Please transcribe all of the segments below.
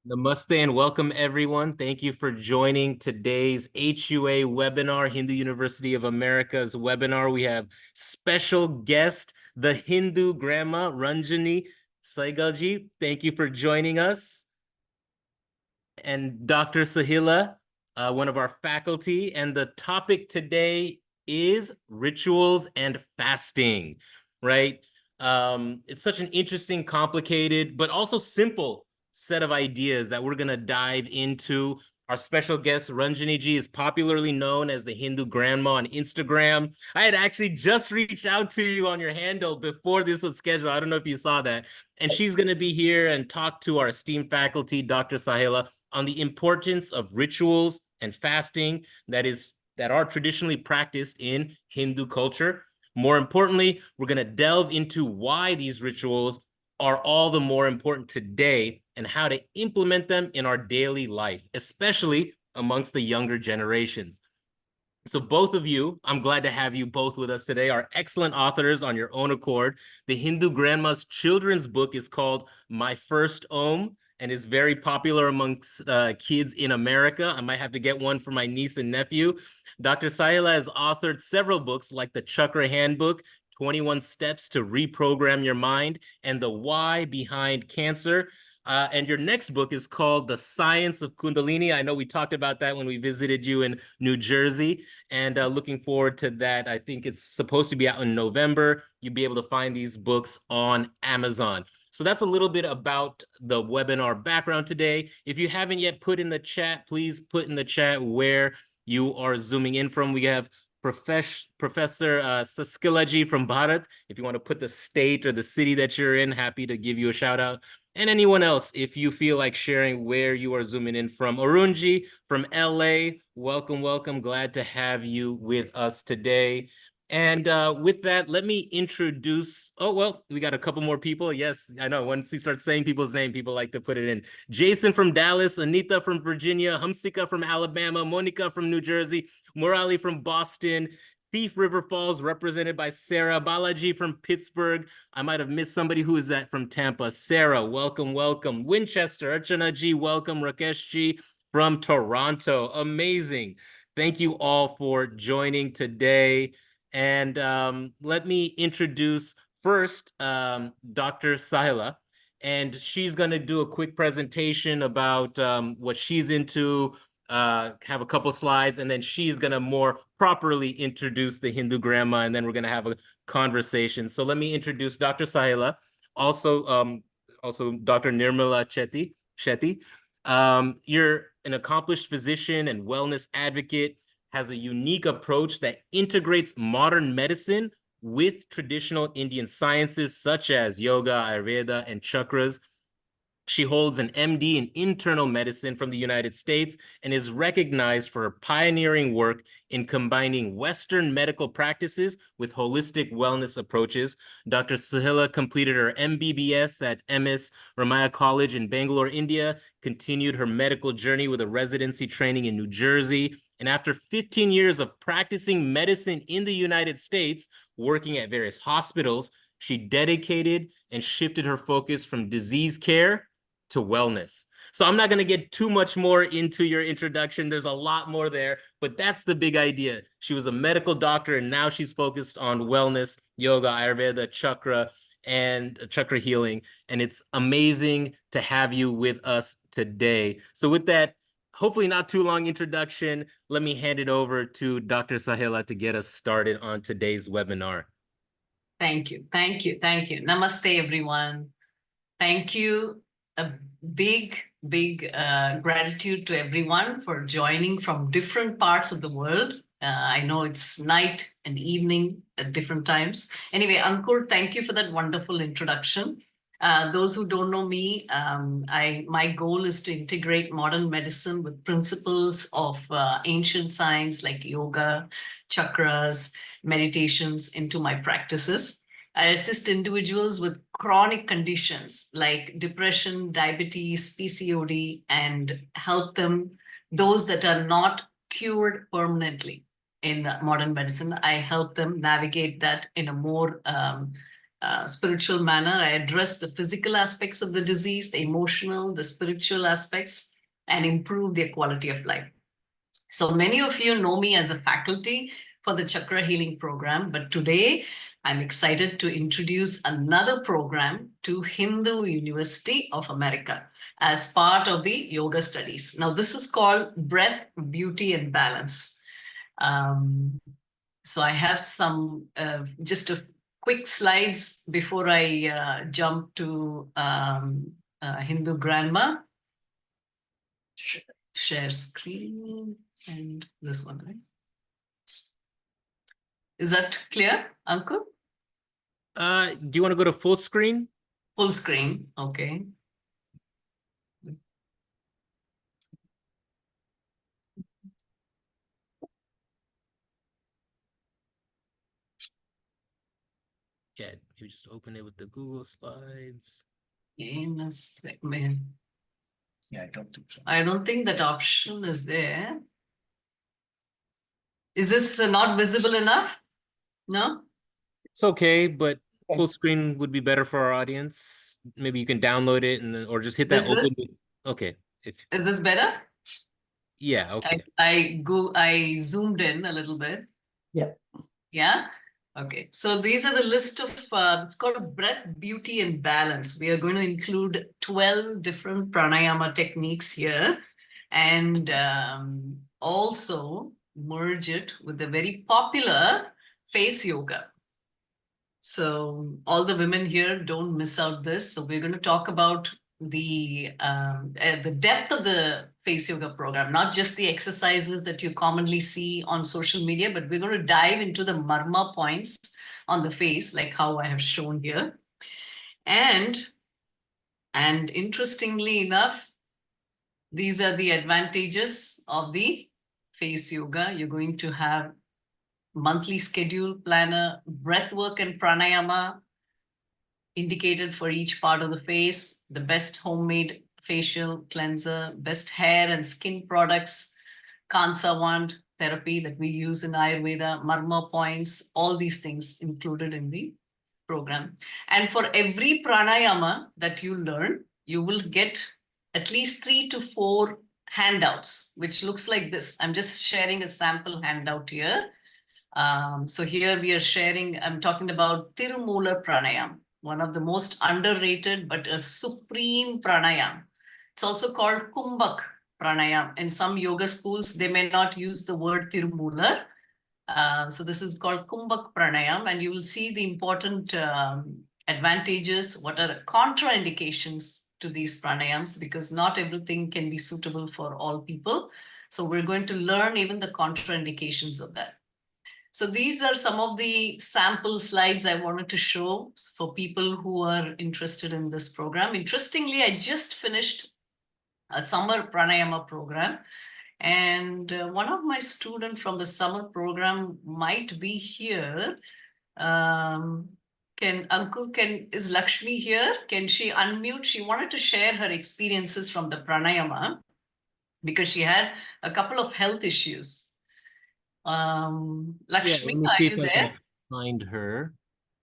Namaste and welcome everyone. Thank you for joining today's HUA webinar, Hindu University of America's webinar. We have special guest, the Hindu grandma, Ranjani Saigalji. Thank you for joining us. And Dr. Sahila, one of our faculty. And the topic today is rituals and fasting, right? It's such an interesting, complicated, but also simple set of ideas that we're going to dive into. Our special guest, Ranjani ji, is popularly known as the Hindu grandma on Instagram. I had actually just reached out to you on your handle before this was scheduled. I don't know if you saw that. And she's going to be here and talk to our esteemed faculty, Dr. Sahila, on the importance of rituals and fasting that are traditionally practiced in Hindu culture. More importantly, we're going to delve into why these rituals are all the more important today and how to implement them in our daily life, especially amongst the younger generations. So both of you, I'm glad to have you both with us today, are excellent authors on your own accord. The Hindu Grandma's children's book is called My First Om and is very popular amongst kids in America. I might have to get one for my niece and nephew. Dr. Saila has authored several books like the Chakra Handbook, 21 Steps to Reprogram Your Mind, and The Why Behind Cancer. And your next book is called The Science of Kundalini. I know we talked about that when we visited you in New Jersey, and looking forward to that. I think it's supposed to be out in November. You'll be able to find these books on Amazon. So that's a little bit about the webinar background today. If you haven't yet put in the chat, please put in the chat where you are zooming in from. We have Professor Saskilaji from Bharat. If you want to put the state or the city that you're in, happy to give you a shout out. And anyone else, if you feel like sharing where you are zooming in from. Arunji from LA, welcome, welcome. Glad to have you with us today. And with that, let me introduce, oh, well, we got a couple more people. Yes, I know, once we start saying people's name, people like to put it in. Jason from Dallas, Anita from Virginia, Hamsika from Alabama, Monica from New Jersey, Murali from Boston, Thief River Falls, represented by Sarah, Balaji from Pittsburgh. I might have missed somebody. Who is that from Tampa? Sarah, welcome, welcome. Winchester, Archana G, welcome. Rakesh G from Toronto. Amazing. Thank you all for joining today. And let me introduce first Dr. Sahila. And she's going to do a quick presentation about what she's into, have a couple slides, and then she's going to more properly introduce the Hindu grandma, and then we're going to have a conversation. So let me introduce Dr. Sahila, also Dr. Nirmala Shetty. You're an accomplished physician and wellness advocate, has a unique approach that integrates modern medicine with traditional Indian sciences such as yoga, Ayurveda, and chakras. She holds an MD in internal medicine from the United States and is recognized for her pioneering work in combining Western medical practices with holistic wellness approaches. Dr. Sahila completed her MBBS at MS Ramaya College in Bangalore, India, continued her medical journey with a residency training in New Jersey, and after 15 years of practicing medicine in the United States, working at various hospitals, she dedicated and shifted her focus from disease care to wellness. So I'm not going to get too much more into your introduction. There's a lot more there, but that's the big idea. She was a medical doctor, and now she's focused on wellness, yoga, Ayurveda, chakra, and chakra healing. And it's amazing to have you with us today. So with that, hopefully not too long introduction, let me hand it over to Dr. Sahila to get us started on today's webinar. Thank you. Thank you. Thank you. Namaste, everyone. Thank you. A big gratitude to everyone for joining from different parts of the world. I know it's night and evening at different times. Anyway, Ankur, thank you for that wonderful introduction. Those who don't know me, my goal is to integrate modern medicine with principles of ancient science like yoga, chakras, meditations into my practices. I assist individuals with chronic conditions like depression, diabetes, PCOD, and help them, those that are not cured permanently in modern medicine, I help them navigate that in a more spiritual manner. I address the physical aspects of the disease, the emotional, the spiritual aspects, and improve their quality of life. So many of you know me as a faculty for the Chakra Healing Program, but today I'm excited to introduce another program to Hindu University of America as part of the yoga studies. Now, this is called Breath, Beauty, and Balance. So I have some just a quick slides before I jump to Hindu Grandma. Share screen and this one, right? Is that clear, Ankur? Do you want to go to full screen? Full screen, okay. Yeah, you just open it with the Google Slides. In a segment. Yeah, I don't think so. I don't think that option is there. Is this not visible enough? No? It's okay, but full screen would be better for our audience. Maybe you can download it and or just hit that open. Okay. Is this better? Yeah, okay. I zoomed in a little bit. Yeah. Yeah. Okay. So these are the list of, it's called Breath, Beauty, and Balance. We are going to include 12 different pranayama techniques here and also merge it with the very popular face yoga. So all the women here, don't miss out this. So we're going to talk about the depth of the face yoga program, not just the exercises that you commonly see on social media, but we're going to dive into the marma points on the face, like how I have shown here. And interestingly enough, these are the advantages of the face yoga. You're going to have monthly schedule planner, breath work and pranayama indicated for each part of the face, the best homemade facial cleanser, best hair and skin products, Kansa wand therapy that we use in Ayurveda, marma points, all these things included in the program. And for every pranayama that you learn, you will get at least 3 to 4 handouts, which looks like this. I'm just sharing a sample handout here. So here we are sharing, I'm talking about Tirumoolar Pranayam, one of the most underrated but a supreme pranayam. It's also called Kumbhak Pranayam. In some yoga schools, they may not use the word Tirumoolar. So this is called Kumbhak Pranayam, and you will see the important advantages, what are the contraindications to these pranayams, because not everything can be suitable for all people. So we're going to learn even the contraindications of that. So these are some of the sample slides I wanted to show for people who are interested in this program. Interestingly, I just finished a summer pranayama program, and one of my students from the summer program might be here. Is Lakshmi here? Can she unmute? She wanted to share her experiences from the pranayama because she had a couple of health issues. Lakshmi, let me are see you if I there? can find her.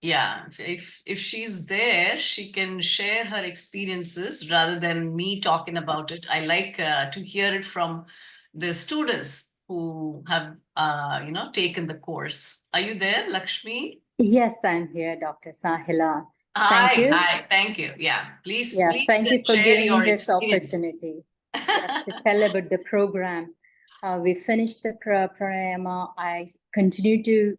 Yeah, if she's there, she can share her experiences rather than me talking about it. I like to hear it from the students who have taken the course. Are you there, Lakshmi? Yes, I'm here, Dr. Sahila. Thank you. Yeah, please thank you for share giving your me this experiences. opportunity to tell about the program. We finished the pranayama. I continue to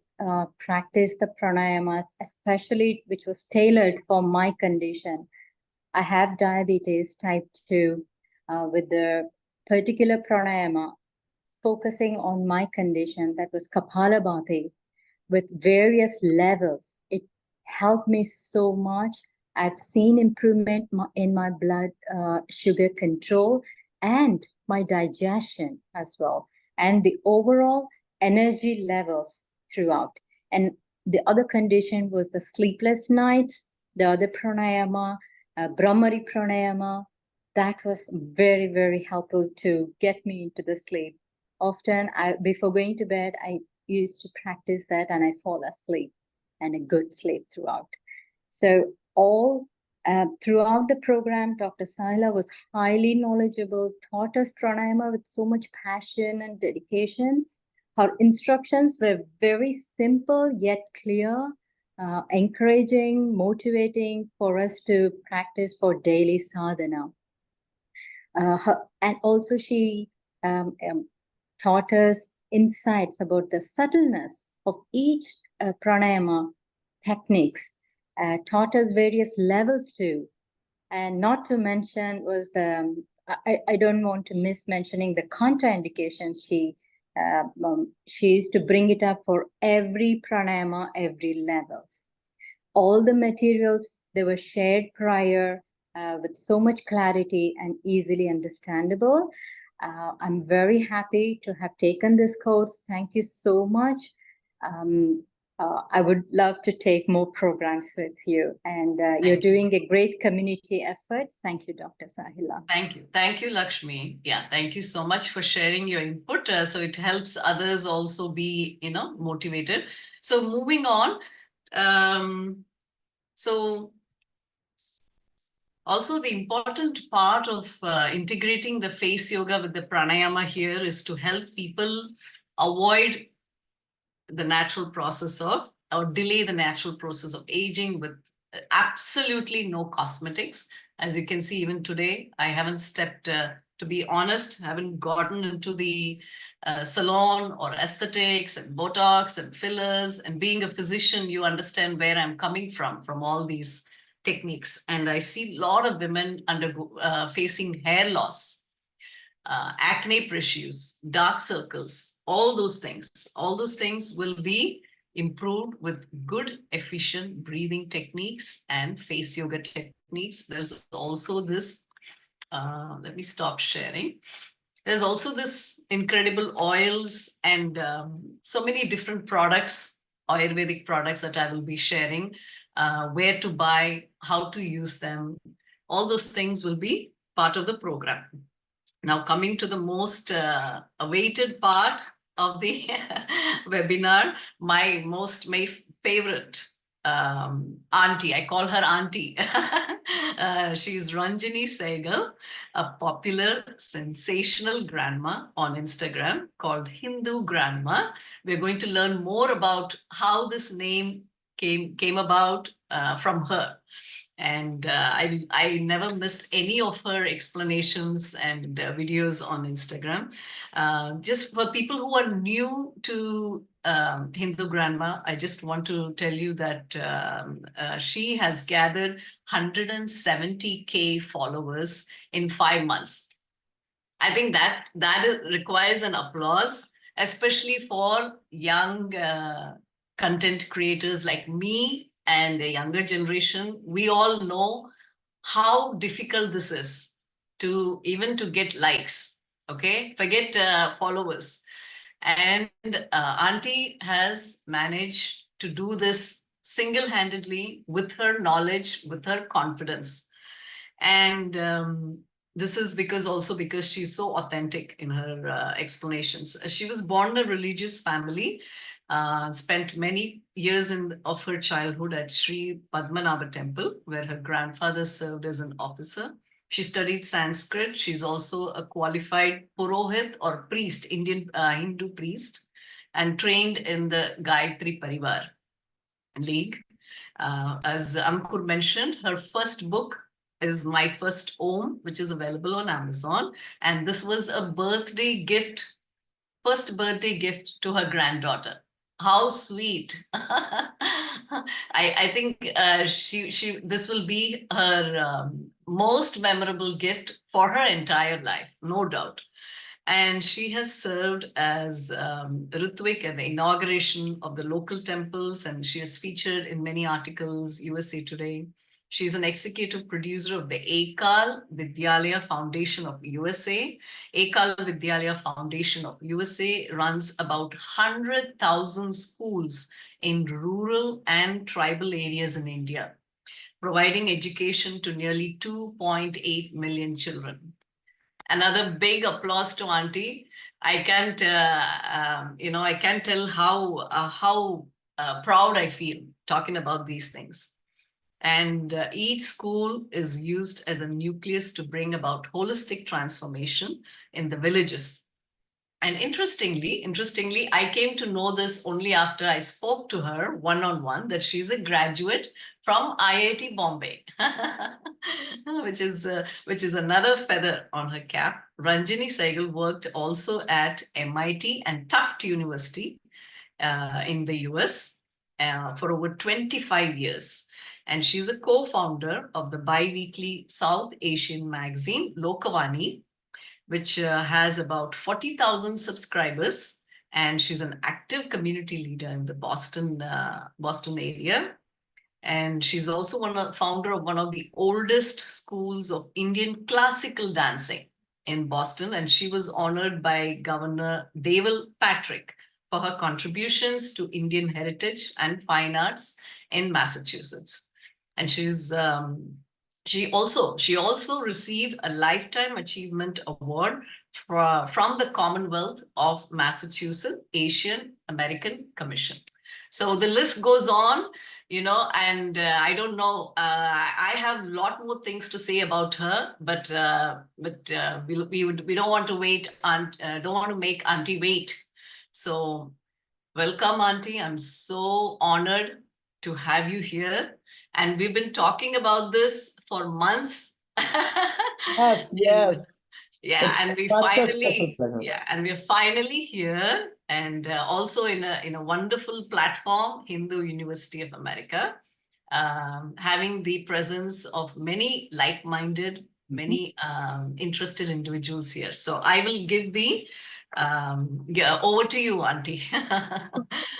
practice the pranayamas, especially which was tailored for my condition. I have diabetes type 2 with the particular pranayama focusing on my condition, that was Kapalabhati, with various levels. It helped me so much. I've seen improvement in my blood sugar control and my digestion as well, and the overall energy levels throughout. And the other condition was the sleepless nights, the other pranayama, Brahmari pranayama. That was very, very helpful to get me into the sleep. Often, before going to bed, I used to practice that and I fall asleep, and a good sleep throughout. So all throughout the program, Dr. Sahila was highly knowledgeable, taught us pranayama with so much passion and dedication. Her instructions were very simple yet clear, encouraging, motivating for us to practice for daily sadhana. And also she taught us insights about the subtleness of each pranayama techniques, taught us various levels too. And not to mention was I don't want to miss mentioning the contraindications. She used to bring it up for every pranayama, every levels. All the materials, they were shared prior with so much clarity and easily understandable. I'm very happy to have taken this course. Thank you so much. I would love to take more programs with you, and you're doing a great community effort. Thank you, Dr. Sahila. Thank you, Lakshmi. Yeah, thank you so much for sharing your input. So it helps others also be, motivated. So moving on. So also the important part of integrating the face yoga with the pranayama here is to help people avoid the natural process of, or delay the natural process of aging with absolutely no cosmetics. As you can see, even today, I haven't stepped, to be honest, haven't gotten into the salon or aesthetics and Botox and fillers. And being a physician, you understand where I'm coming from all these techniques. And I see a lot of women facing hair loss, acne issues, dark circles, all those things will be improved with good, efficient breathing techniques and face yoga techniques. There's also this, let me stop sharing. There's also this incredible oils and so many different products, Ayurvedic products that I will be sharing, where to buy, how to use them. All those things will be part of the program. Now, coming to the most awaited part of the webinar, my favorite auntie, I call her auntie. She's Ranjini Sehgal, a popular, sensational grandma on Instagram called Hindu Grandma. We're going to learn more about how this name came about from her. And I never miss any of her explanations and videos on Instagram. Just for people who are new to Hindu Grandma, I just want to tell you that she has gathered 170K followers in 5 months. I think that requires an applause, especially for young content creators like me and the younger generation. We all know how difficult this is to get likes, okay? Forget followers. And Auntie has managed to do this single-handedly with her knowledge, with her confidence. And this is because she's so authentic in her explanations. She was born in a religious family, spent many years of her childhood at Sri Padmanabha Temple, where her grandfather served as an officer. She studied Sanskrit. She's also a qualified Purohit or priest, Indian Hindu priest, and trained in the Gayatri Parivar League. As Ankur mentioned, her first book is My First Om, which is available on Amazon. And this was a first birthday gift to her granddaughter. How sweet. I think this will be her most memorable gift for her entire life, no doubt. And she has served as Ritvik at the inauguration of the local temples, and she is featured in many articles, USA Today. She's an executive producer of the Ekal Vidyalaya Foundation of USA. Ekal Vidyalaya Foundation of USA runs about 100,000 schools in rural and tribal areas in India, providing education to nearly 2.8 million children. Another big applause to Auntie. I can't tell how proud I feel talking about these things. And each school is used as a nucleus to bring about holistic transformation in the villages. And interestingly, I came to know this only after I spoke to her one-on-one, that she's a graduate from IIT Bombay, which is another feather on her cap. Ranjini Sehgal worked also at MIT and Tufts University in the US for over 25 years. And she's a co-founder of the bi-weekly South Asian magazine, Lokavani, which has about 40,000 subscribers. And she's an active community leader in the Boston area. And she's also founder of one of the oldest schools of Indian classical dancing in Boston. And she was honored by Governor Deval Patrick for her contributions to Indian heritage and fine arts in Massachusetts. And she also received a Lifetime Achievement Award from the Commonwealth of Massachusetts Asian American Commission. So the list goes on, and I don't know. I have a lot more things to say about her, but we don't want to wait and don't want to make Auntie wait. So welcome, Auntie. I'm so honored to have you here. And we've been talking about this for months. Yes, yes. Yeah, It's and such a special pleasure. we're finally here, and also in a wonderful platform, Hindu University of America, having the presence of many like-minded, many interested individuals here. So I will give the over to you, Auntie.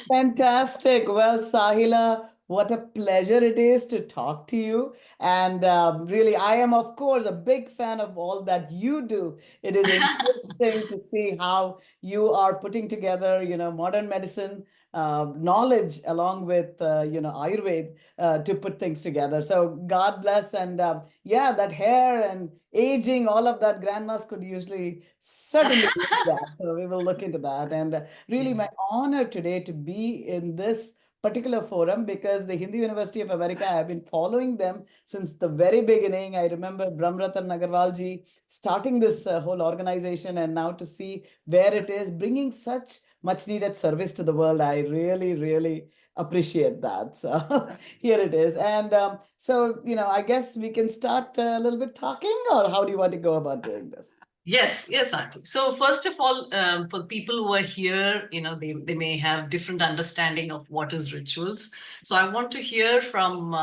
Fantastic. Well, Sahila, what a pleasure it is to talk to you. And really, I am, of course, a big fan of all that you do. It is interesting to see how you are putting together, modern medicine knowledge along with, Ayurveda to put things together. So God bless. And yeah, that hair and aging, all of that, grandmas could usually certainly do that. So we will look into that. And really, my honor today to be in this particular forum because the Hindu University of America, I have been following them since the very beginning. I remember Brahmratan Agarwalji starting this whole organization, and now to see where it is, bringing such much needed service to the world. I really, really appreciate that. So here it is. And so, I guess we can start a little bit talking, or how do you want to go about doing this? Yes, Auntie. So first of all, for people who are here, they may have different understanding of what is rituals. So I want to hear from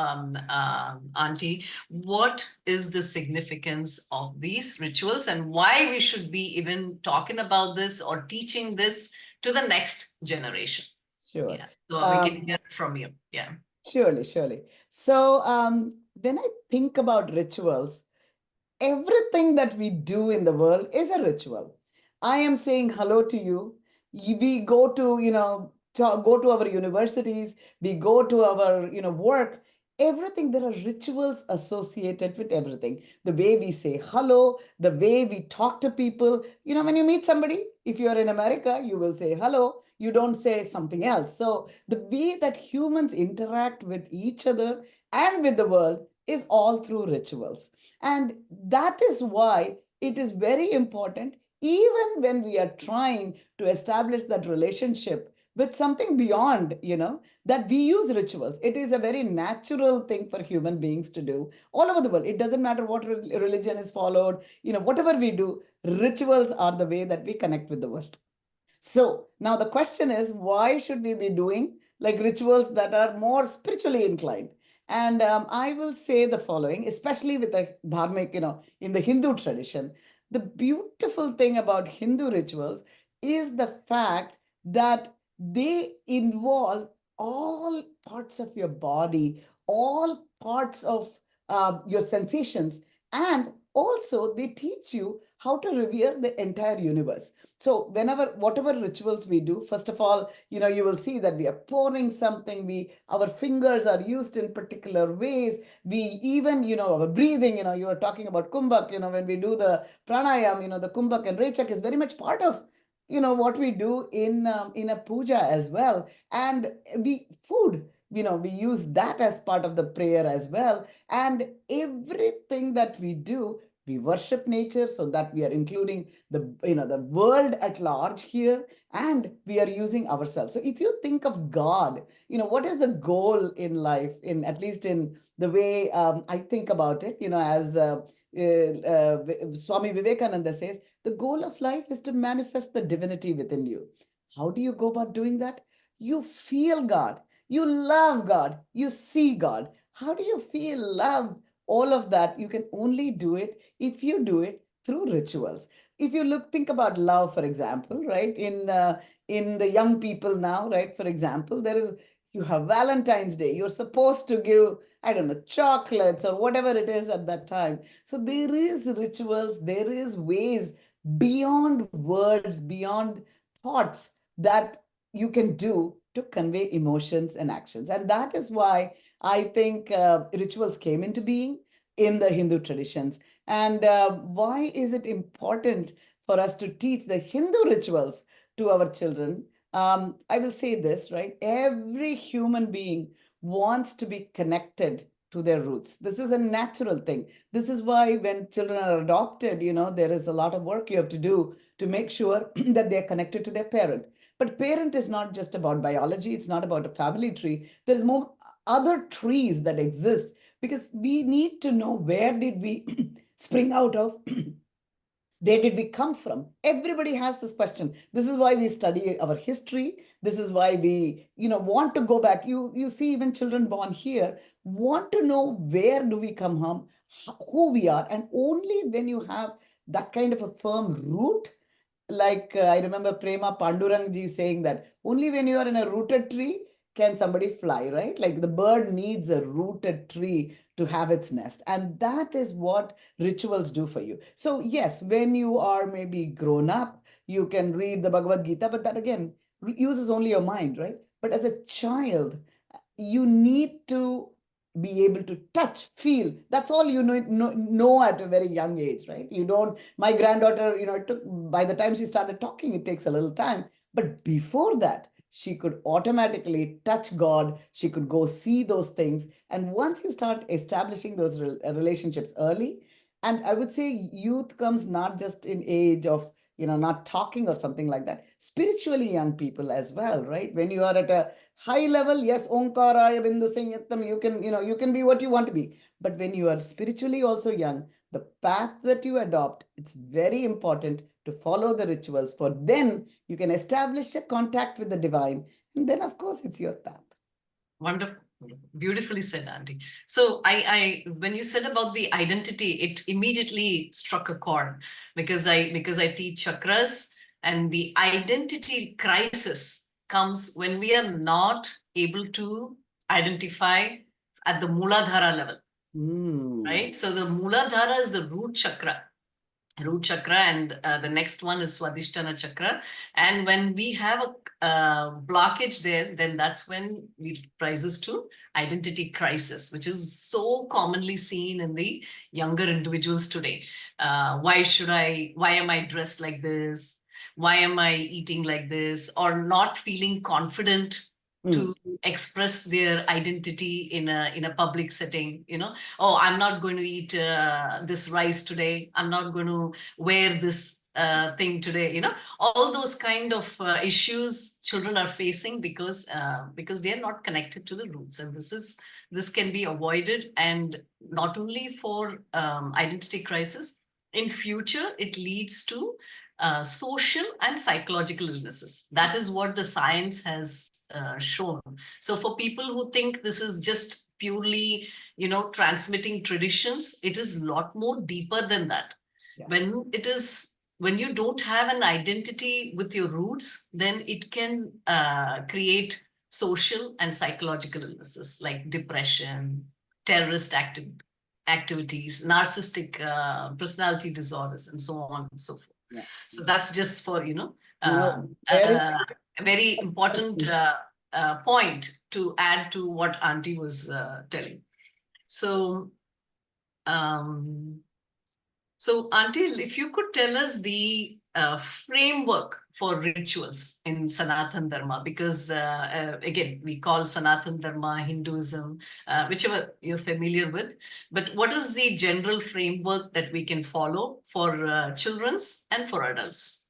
Auntie, what is the significance of these rituals and why we should be even talking about this or teaching this to the next generation. Sure. Yeah. So we can hear from you. Yeah. Surely. So when I think about rituals, everything that we do in the world is a ritual. I am saying hello to you. We go to, go to our universities, we go to our, work. Everything, there are rituals associated with everything. The way we say hello, the way we talk to people. When you meet somebody, if you're in America, you will say hello. You don't say something else. So the way that humans interact with each other and with the world is all through rituals. And that is why it is very important, even when we are trying to establish that relationship with something beyond, that we use rituals. It is a very natural thing for human beings to do all over the world. It doesn't matter what religion is followed, whatever we do, rituals are the way that we connect with the world. So now the question is, why should we be doing like rituals that are more spiritually inclined? And I will say the following, especially with the dharmic, in the Hindu tradition, the beautiful thing about Hindu rituals is the fact that they involve all parts of your body, all parts of your sensations, and also they teach you how to revere the entire universe. So whatever rituals we do, first of all, you will see that we are pouring something, our fingers are used in particular ways. We even, our breathing, you are talking about kumbhak, when we do the pranayam, the kumbhak and rechak is very much part of, what we do in a puja as well. And food, we use that as part of the prayer as well. And everything that we do, we worship nature, so that we are including the world at large here, and we are using ourselves. So if you think of God, what is the goal in life, in at least in the way I think about it, as Swami Vivekananda says, the goal of life is to manifest the divinity within you. How do you go about doing that? You feel God, you love God, you see God. How do you feel love? All of that, you can only do it if you do it through rituals. If you think about love, for example, right, in the young people now, right, for example, you have Valentine's Day, you're supposed to give, I don't know, chocolates or whatever it is at that time. So there is rituals, there is ways beyond words, beyond thoughts, that you can do to convey emotions and actions. And that is why I think rituals came into being in the Hindu traditions. And why is it important for us to teach the Hindu rituals to our children? I will say this, right? Every human being wants to be connected to their roots. This is a natural thing. This is why when children are adopted, there is a lot of work you have to do to make sure that they're connected to their parent. But parent is not just about biology. It's not about a family tree. There's more other trees that exist, because we need to know, where did we spring out of? Where did we come from? Everybody has this question. This is why we study our history. This is why we, want to go back. You see, even children born here want to know, where do we come from, who we are. And only when you have that kind of a firm root, like I remember Prema Pandurangji saying that only when you are in a rooted tree can somebody fly, right? Like the bird needs a rooted tree to have its nest. And that is what rituals do for you. So yes, when you are maybe grown up, you can read the Bhagavad Gita, but that again uses only your mind, right? But as a child, you need to be able to touch, feel. That's all you know at a very young age, right? You don't, my granddaughter, it took, by the time she started talking, it takes a little time. But before that, she could automatically touch God. She could go see those things. And once you start establishing those relationships early, and I would say youth comes not just in age of, not talking or something like that. Spiritually young people as well, right? When you are at a high level, yes, Omkaraya Bindu Sanyattam, you can be what you want to be. But when you are spiritually also young, the path that you adopt, it's very important to follow the rituals, for then you can establish a contact with the divine. And then, of course, it's your path. Wonderful. Beautifully said, Auntie. So I when you said about the identity, it immediately struck a chord, because I teach chakras, and the identity crisis comes when we are not able to identify at the Muladhara level, right? So the Muladhara is the root chakra. And the next one is Swadhisthana chakra. And when we have a blockage there, then that's when it rises to identity crisis, which is so commonly seen in the younger individuals today. Why am I dressed like this? Why am I eating like this? Or not feeling confident to express their identity in a public setting. Oh, I'm not going to eat this rice today. I'm not going to wear this thing today. All those kind of issues children are facing because they are not connected to the roots. And this can be avoided, and not only for identity crisis. In future, it leads to social and psychological illnesses. That is what the science has shown. So for people who think this is just purely, transmitting traditions, it is a lot more deeper than that. Yes. When you don't have an identity with your roots, then it can create social and psychological illnesses like depression, terrorist activities, narcissistic personality disorders, and so on and so forth. Yeah. So that's just for, very important point to add to what Auntie was telling. So, Auntie, if you could tell us the framework for rituals in Sanatan Dharma, because again, we call Sanatan Dharma Hinduism, whichever you're familiar with. But what is the general framework that we can follow for children's and for adults?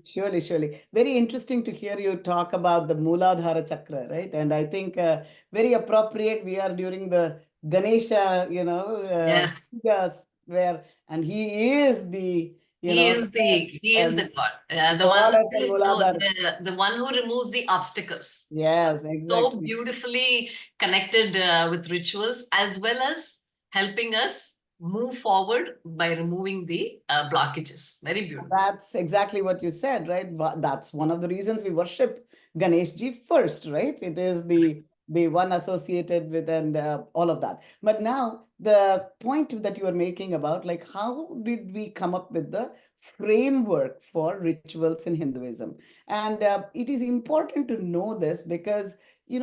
Surely, surely. Very interesting to hear you talk about the Mooladhara Chakra, right? And I think very appropriate. We are during the Ganesha, Yes. pujas where, and he is the, He is the God, the one God as the who, no, Mooladhara. the one who removes the obstacles. Yes, So exactly. beautifully connected with rituals, as well as helping us move forward by removing the blockages. Very beautiful. That's exactly what you said, right? That's one of the reasons we worship Ganeshji first, right? It is the one associated with and all of that. But now the point that you are making about like how did we come up with the framework for rituals in Hinduism? And it is important to know this because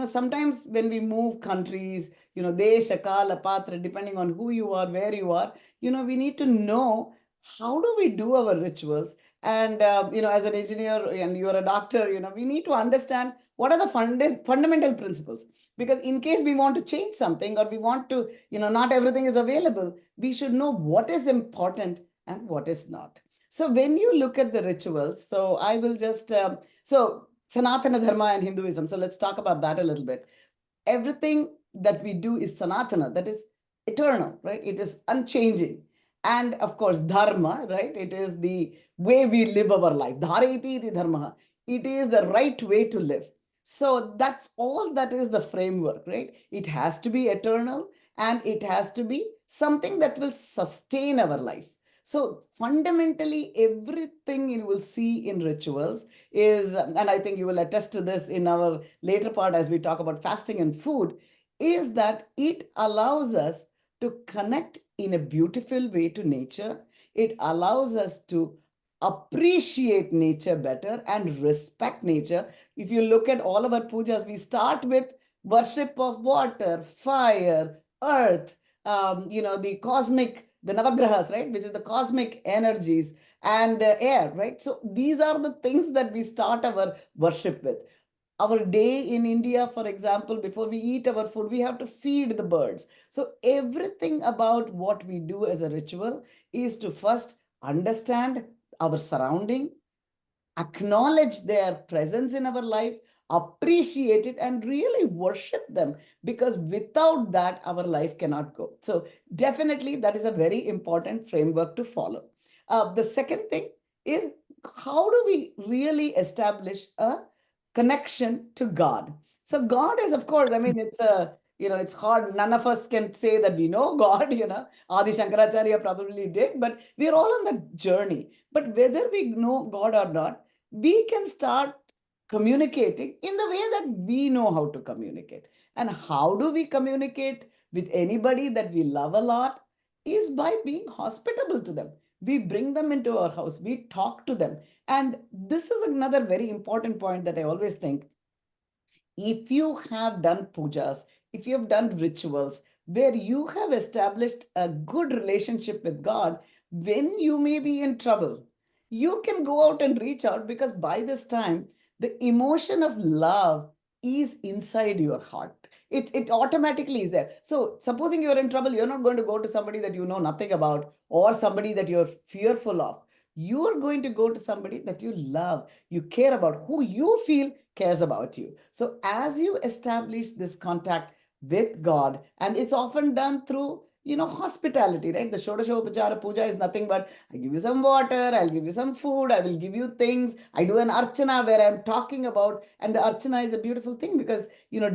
sometimes when we move countries, desha, kala, patra, depending on who you are, where you are, we need to know how do we do our rituals. And as an engineer and you're a doctor, we need to understand what are the fundamental principles, because in case we want to change something or we want to, not everything is available, we should know what is important and what is not. So when you look at the rituals, so I will just so Sanatana Dharma and Hinduism, so let's talk about that a little bit. Everything that we do is Sanatana, that is eternal, right? It is unchanging. And of course, dharma, right? It is the way we live our life. Dhareti iti dharma. It is the right way to live. So that's all that is the framework, right? It has to be eternal and it has to be something that will sustain our life. So fundamentally, everything you will see in rituals is, and I think you will attest to this in our later part as we talk about fasting and food, is that it allows us to connect in a beautiful way to nature. It allows us to appreciate nature better and respect nature. If you look at all of our pujas, we start with worship of water, fire, earth, the cosmic, the navagrahas, right, which is the cosmic energies, and air, right? So these are the things that we start our worship with. Our day in India, for example, before we eat our food, we have to feed the birds. So everything about what we do as a ritual is to first understand our surrounding, acknowledge their presence in our life, appreciate it, and really worship them, because without that, our life cannot go. So definitely that is a very important framework to follow. The second thing is, how do we really establish a connection to God? So God is, of course, I mean, it's hard. None of us can say that we know God, Adi Shankaracharya probably did, but we're all on that journey. But whether we know God or not, we can start communicating in the way that we know how to communicate. And how do we communicate with anybody that we love a lot? Is by being hospitable to them. We bring them into our house, we talk to them. And this is another very important point that I always think. If you have done pujas, if you have done rituals where you have established a good relationship with God, when you may be in trouble, you can go out and reach out, because by this time, the emotion of love is inside your heart. It automatically is there. So supposing you're in trouble, you're not going to go to somebody that you know nothing about or somebody that you're fearful of. You're going to go to somebody that you love, you care about, who you feel cares about you. So as you establish this contact with God, and it's often done through, hospitality, right? The Shodashopachara Puja is nothing but I give you some water, I'll give you some food, I will give you things. I do an Archana where I'm talking about, and the Archana is a beautiful thing because,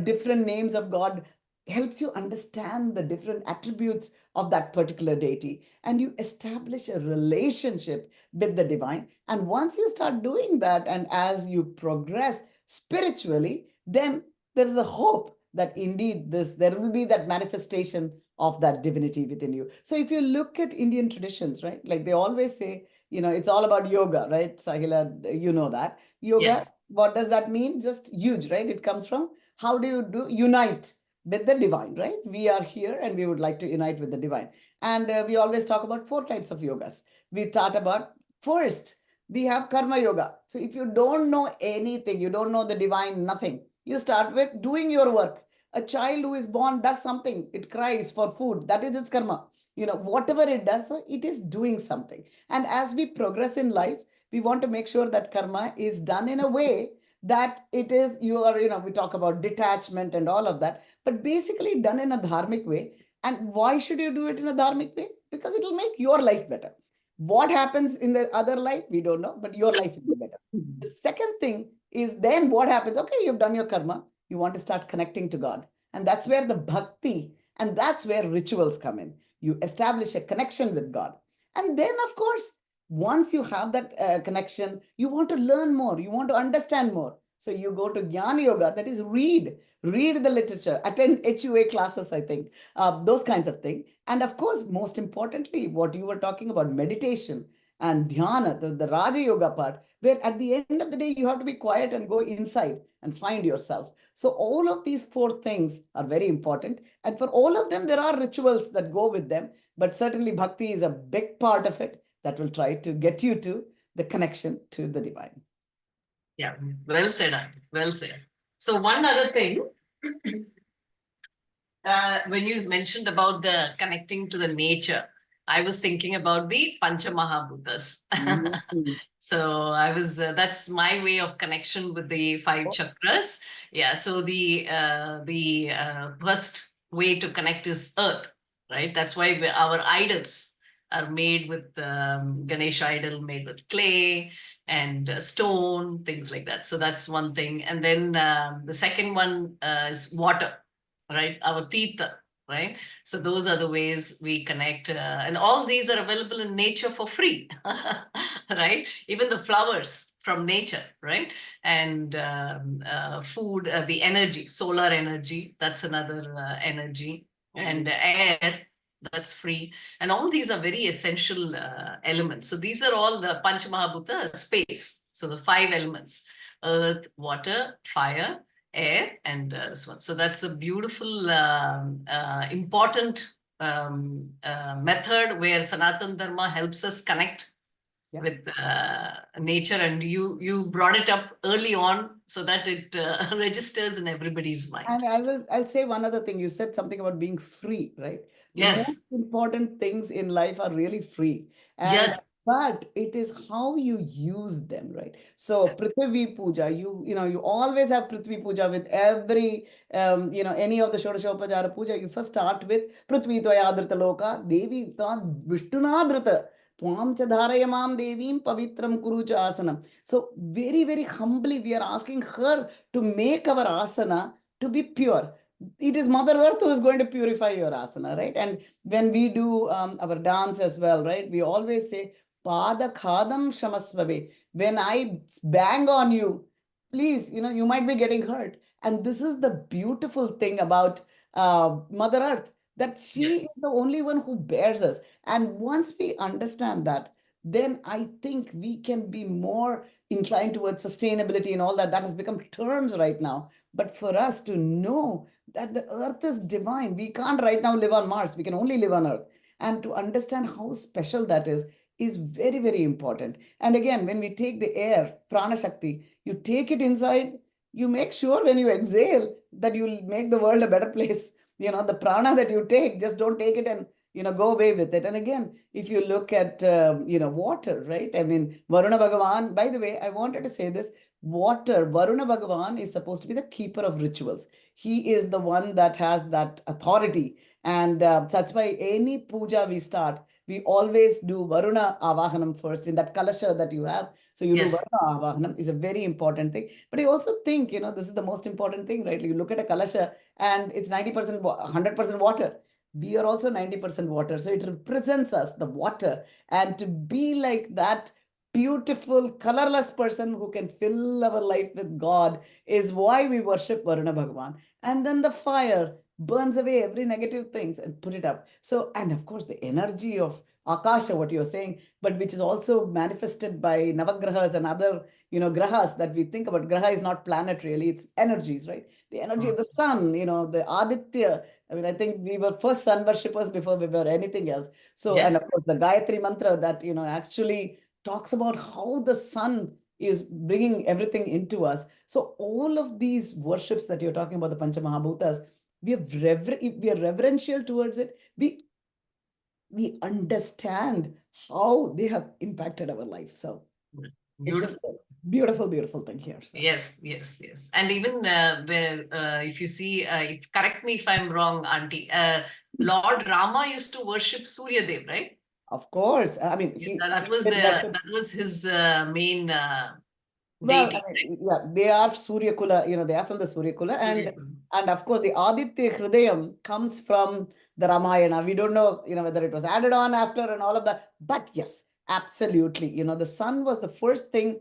different names of God helps you understand the different attributes of that particular deity, and you establish a relationship with the divine. And once you start doing that, and as you progress spiritually, then there is a hope that indeed there will be that manifestation of that divinity within you. So if you look at Indian traditions, right, like they always say, it's all about yoga, right? Sahila, you know that. Yoga, Yes. what does that mean? Just huge, right? It comes from how do you unite with the divine, right? We are here and we would like to unite with the divine. And we always talk about 4 types of yogas. We talk about first we have karma yoga. So if you don't know anything, you don't know the divine, nothing, you start with doing your work. A child who is born does something, it cries for food, that is its karma. Whatever it does, so it is doing something. And as we progress in life, we want to make sure that karma is done in a way that it is, we talk about detachment and all of that, but basically done in a dharmic way. And why should you do it in a dharmic way? Because it will make your life better. What happens in the other life, we don't know, but your life will be better. The second thing is then what happens? Okay, you've done your karma. You want to start connecting to God. And that's where the bhakti, and that's where rituals come in. You establish a connection with God. And then, of course, once you have that connection, you want to learn more. You want to understand more. So you go to Jnana Yoga, that is read the literature, attend HUA classes, I think, those kinds of things. And of course, most importantly, what you were talking about, meditation and dhyana, the Raja Yoga part, where at the end of the day, you have to be quiet and go inside and find yourself. So all of these four things are very important. And for all of them, there are rituals that go with them. But certainly bhakti is a big part of it that will try to get you to the connection to the divine. Yeah, well said, Aunty. Well said. So one other thing, when you mentioned about the connecting to the nature, I was thinking about the Pancha Mahabhutas. So I was, that's my way of connection with the five chakras. Yeah, so the first way to connect is earth, right? That's why our idols are made with Ganesha idol made with clay and stone, things like that. So that's one thing. And then the second one is water, right? Our titha, right? So those are the ways we connect. And all these are available in nature for free, right? Even the flowers from nature, right? And food, the energy, solar energy, that's another energy. And air, that's free. And all these are very essential elements. So these are all the Panchamahabhuta space. So the five elements, earth, water, fire, air, and this one. So that's a beautiful, important method where Sanatana Dharma helps us connect with nature, and you brought it up early on so that it registers in everybody's mind. And I'll say one other thing. You said something about being free, right? The Yes. most important things in life are really free. And Yes. but it is how you use them, right? So Prithvi Puja, you always have Prithvi Puja with every any of the Shodashopajara Puja. You first start with Prithvi Tvayadrita Loka, Devi Vishnunadrita. Tvam cha dharayamam devim pavitram kuru cha asanam. So very, very humbly, we are asking her to make our asana to be pure. It is Mother Earth who is going to purify your asana, right? And when we do our dance as well, right? We always say, Pada khadam shamasvabe. When I bang on you, please, you might be getting hurt. And this is the beautiful thing about Mother Earth, that she is the only one who bears us. And once we understand that, then I think we can be more inclined towards sustainability and all that. That has become terms right now. But for us to know that the earth is divine, we can't right now live on Mars. We can only live on Earth. And to understand how special that is very, very important. And again, when we take the air, prana shakti, you take it inside, you make sure when you exhale that you'll make the world a better place. The prana that you take, just don't take it and go away with it. And again, if you look at, water, right? I mean, Varuna Bhagavan, by the way, I wanted to say this, water, Varuna Bhagavan is supposed to be the keeper of rituals. He is the one that has that authority. And that's why any puja we start, we always do Varuna Avahanam first in that kalasha that you have. So you do Varuna Avahanam is a very important thing. But I also think, this is the most important thing, right? You look at a kalasha and it's 90%, 100% water. We are also 90% water. So it represents us, the water. And to be like that beautiful, colorless person who can fill our life with God is why we worship Varuna Bhagavan. And then the fire burns away every negative things and put it up. So, and of course, the energy of Akasha, what you're saying, but which is also manifested by Navagrahas and other, grahas that we think about. Graha is not planet really, it's energies, right? The energy of the sun, the Aditya. I mean, I think we were first sun worshippers before we were anything else. So, and of course, the Gayatri mantra that, actually talks about how the sun is bringing everything into us. So all of these worships that you're talking about, the Panchamahabhutas, we are reverential towards it. We understand how they have impacted our life. So it's just a beautiful, beautiful thing here. So. Yes, yes, yes. And even where, if you see, correct me if I'm wrong, Auntie, Lord Rama used to worship Surya Dev, right? Of course. I mean, that was his main well, deity. I mean, yeah, they are Surya Kula, they are from the Surya Kula. And of course, the Aditya Hridayam comes from the Ramayana. We don't know, whether it was added on after and all of that. But yes, absolutely. The sun was the first thing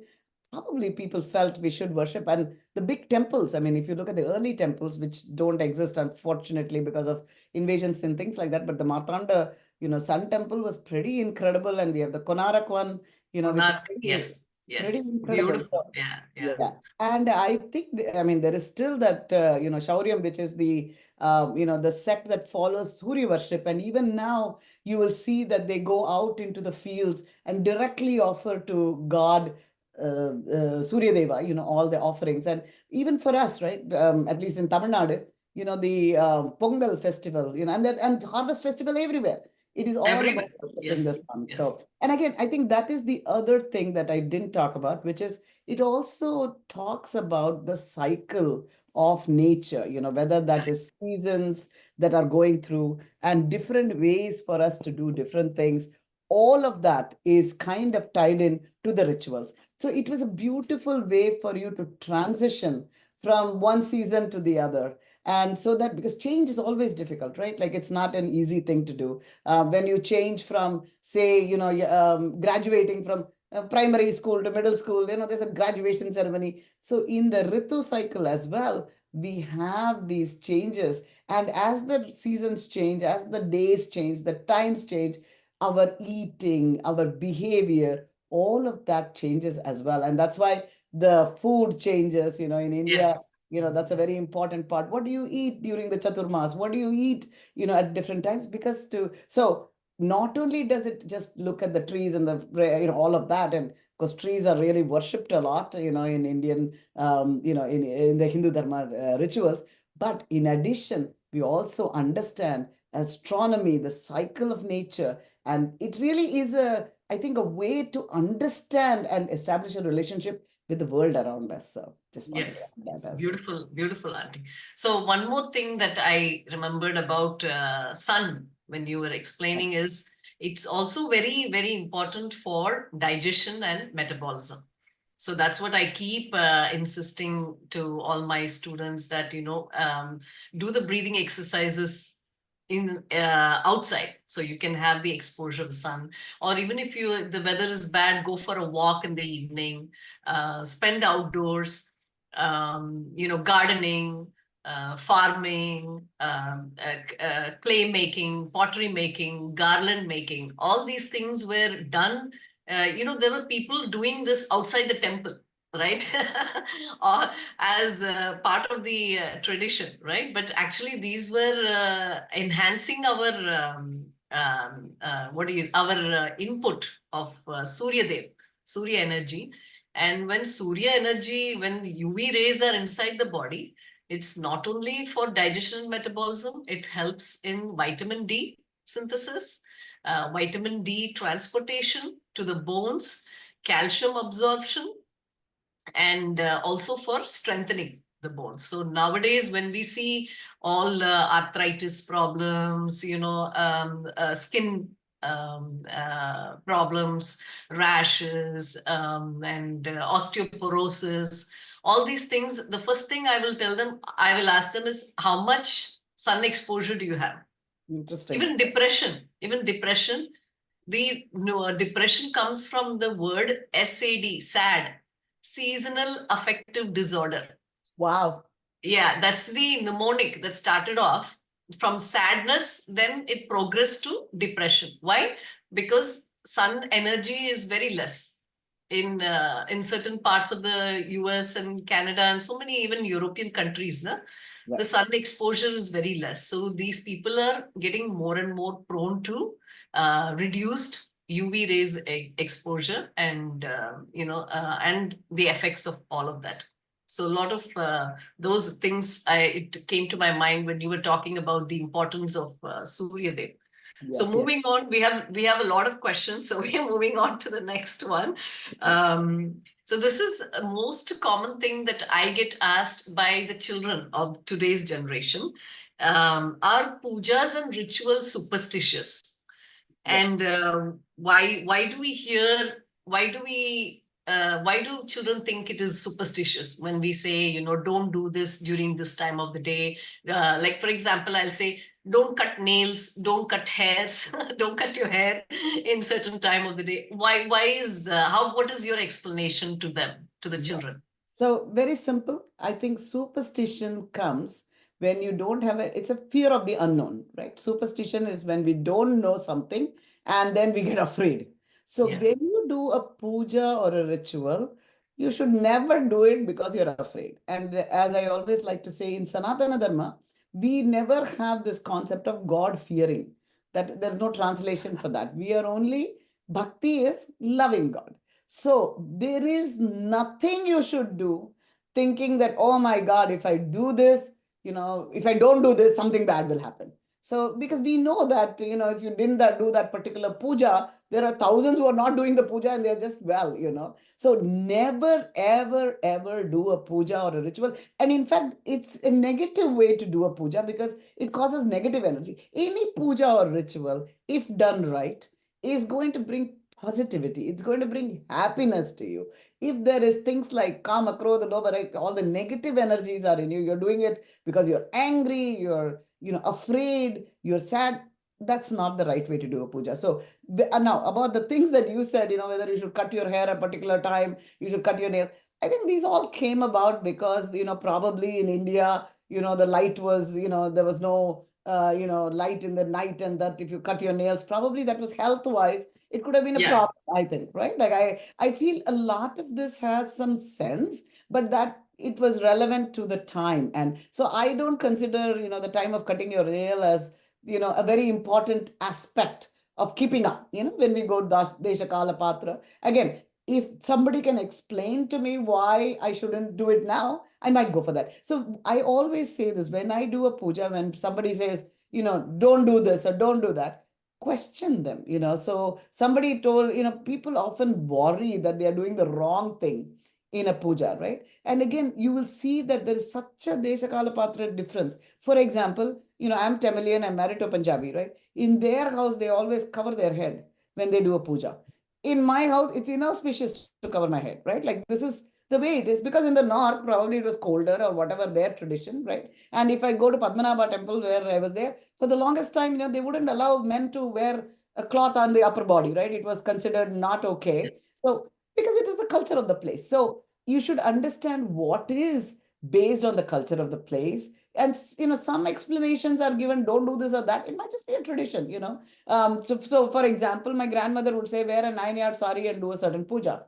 probably people felt we should worship. And the big temples, I mean, if you look at the early temples, which don't exist, unfortunately, because of invasions and things like that, but the Martanda, Sun Temple was pretty incredible. And we have the Konarak one, which is yes. pretty Yes, incredible. beautiful. So, Yeah. and I think, I mean, there is still that, Shauryam, which is the, the sect that follows Surya worship. And even now, you will see that they go out into the fields and directly offer to God, Surya Deva, all the offerings. And even for us, right, at least in Tamil Nadu, the Pongal festival, and harvest festival everywhere. It is all about worshiping the sun. Yes. So, and again, I think that is the other thing that I didn't talk about, which is it also talks about the cycle of nature, whether that is seasons that are going through and different ways for us to do different things. All of that is kind of tied in to the rituals. So it was a beautiful way for you to transition from one season to the other. And so that, because change is always difficult, right? Like it's not an easy thing to do. When you change from, say, graduating from primary school to middle school, there's a graduation ceremony. So in the Ritu cycle as well, we have these changes. And as the seasons change, as the days change, the times change, our eating, our behavior, all of that changes as well. And that's why the food changes, in India. That's a very important part. What do you eat during the Chaturmas? What do you eat, at different times? So not only does it just look at the trees and the, all of that, and because trees are really worshipped a lot, in Indian, in the Hindu Dharma rituals. But in addition, we also understand astronomy, the cycle of nature. And it really is I think, a way to understand and establish a relationship with the world around us. So just wanted to add that as beautiful, beautiful, Auntie. So one more thing that I remembered about sun when you were explaining is it's also very, very important for digestion and metabolism. So that's what I keep insisting to all my students that, do the breathing exercises in outside, so you can have the exposure of the sun. Or even if the weather is bad, go for a walk in the evening, spend outdoors, gardening, farming, clay making, pottery making, garland making. All these things were done. There were people doing this outside the temple, right? Or as part of the tradition, right? But actually these were enhancing our input of Surya Dev, Surya energy. And when Surya energy, when UV rays are inside the body, it's not only for digestion and metabolism, it helps in vitamin D synthesis, vitamin D transportation to the bones, calcium absorption, and also for strengthening the bones. So nowadays, when we see all arthritis problems, skin problems, rashes, and osteoporosis, all these things, the first thing I will ask them is, how much sun exposure do you have? Interesting. Even depression, depression comes from the word SAD, sad, seasonal affective disorder. Wow. Yeah, that's the mnemonic that started off from sadness, then it progressed to depression. Why? Because sun energy is very less in certain parts of the US and Canada and so many even European countries. The sun exposure is very less. So these people are getting more and more prone to reduced UV rays exposure and, and the effects of all of that. So a lot of those things, it came to my mind when you were talking about the importance of Surya Dev. So Yes, moving on, we have a lot of questions. So we are moving on to the next one. So this is a most common thing that I get asked by the children of today's generation. Are pujas and rituals superstitious? yes. And why do we hear, why do children think it is superstitious when we say, don't do this during this time of the day? Like, for example, I'll say, don't cut nails, don't cut hairs, don't cut your hair in certain time of the day. Why is, what is your explanation to them, to the Yeah. children? So very simple. I think superstition comes when you don't have it's a fear of the unknown, right? Superstition is when we don't know something and then we get afraid. So Yeah. when you do a puja or a ritual, you should never do it because you're afraid. And as I always like to say in Sanatana Dharma, we never have this concept of God fearing. That there's no translation for that. We are only bhakti is loving God. So there is nothing you should do thinking that, oh my God, if I do this, if I don't do this, something bad will happen. So because we know that, if you didn't do that particular puja, there are thousands who are not doing the puja and they're just well. So never, ever, ever do a puja or a ritual. And in fact, it's a negative way to do a puja because it causes negative energy. Any puja or ritual, if done right, is going to bring positivity. It's going to bring happiness to you. If there is things like kama, krodha, lobha, right, all the negative energies are in you, you're doing it because you're angry, you're afraid, you're sad. That's not the right way to do a puja. So now about the things that you said, whether you should cut your hair at a particular time, you should cut your nails. I think these all came about because, probably in India, the light was, there was no light in the night, and that if you cut your nails, probably that was health wise, it could have been a Yeah. problem, I think, right? Like I feel a lot of this has some sense, but that it was relevant to the time. And so I don't consider, the time of cutting your nail as, a very important aspect of keeping up, when we go Desha Kala Patra. Again, if somebody can explain to me why I shouldn't do it now, I might go for that. So I always say this when I do a puja, when somebody says, don't do this or don't do that, question them. So somebody told, people often worry that they are doing the wrong thing in a puja, right? And again, you will see that there is such a Deshakala Patra difference. For example, I'm Tamilian, I'm married to a Punjabi, right? In their house, they always cover their head when they do a puja. In my house, it's inauspicious to cover my head, right? Like this is the way it is, because in the north, probably it was colder or whatever their tradition, right? And if I go to Padmanabha temple where I was there, for the longest time, they wouldn't allow men to wear a cloth on the upper body, right? It was considered not okay. Yes. So because it is the culture of the place. So you should understand what is based on the culture of the place. And some explanations are given, don't do this or that. It might just be a tradition. So for example, my grandmother would say, wear a 9-yard sari and do a certain puja.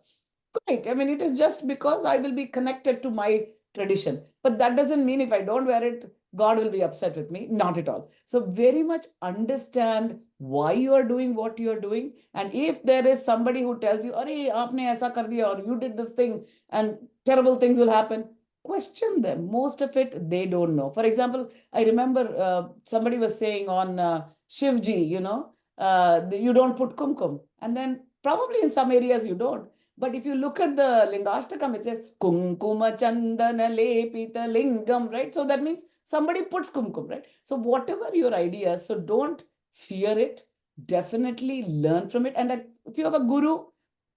Great. I mean, it is just because I will be connected to my tradition. But that doesn't mean if I don't wear it, God will be upset with me. Not at all. So very much understand why you are doing what you are doing. And if there is somebody who tells you, Arey, aapne aisa kar diya, or you did this thing and terrible things will happen, question them. Most of it, they don't know. For example, I remember somebody was saying on Shivji, you don't put kumkum. And then probably in some areas you don't. But if you look at the Lingashtakam, it says Kumkuma Chandana Lepita Lingam, right? So that means somebody puts kumkum, right? So whatever your ideas, so don't fear it. Definitely learn from it. And if you have a guru,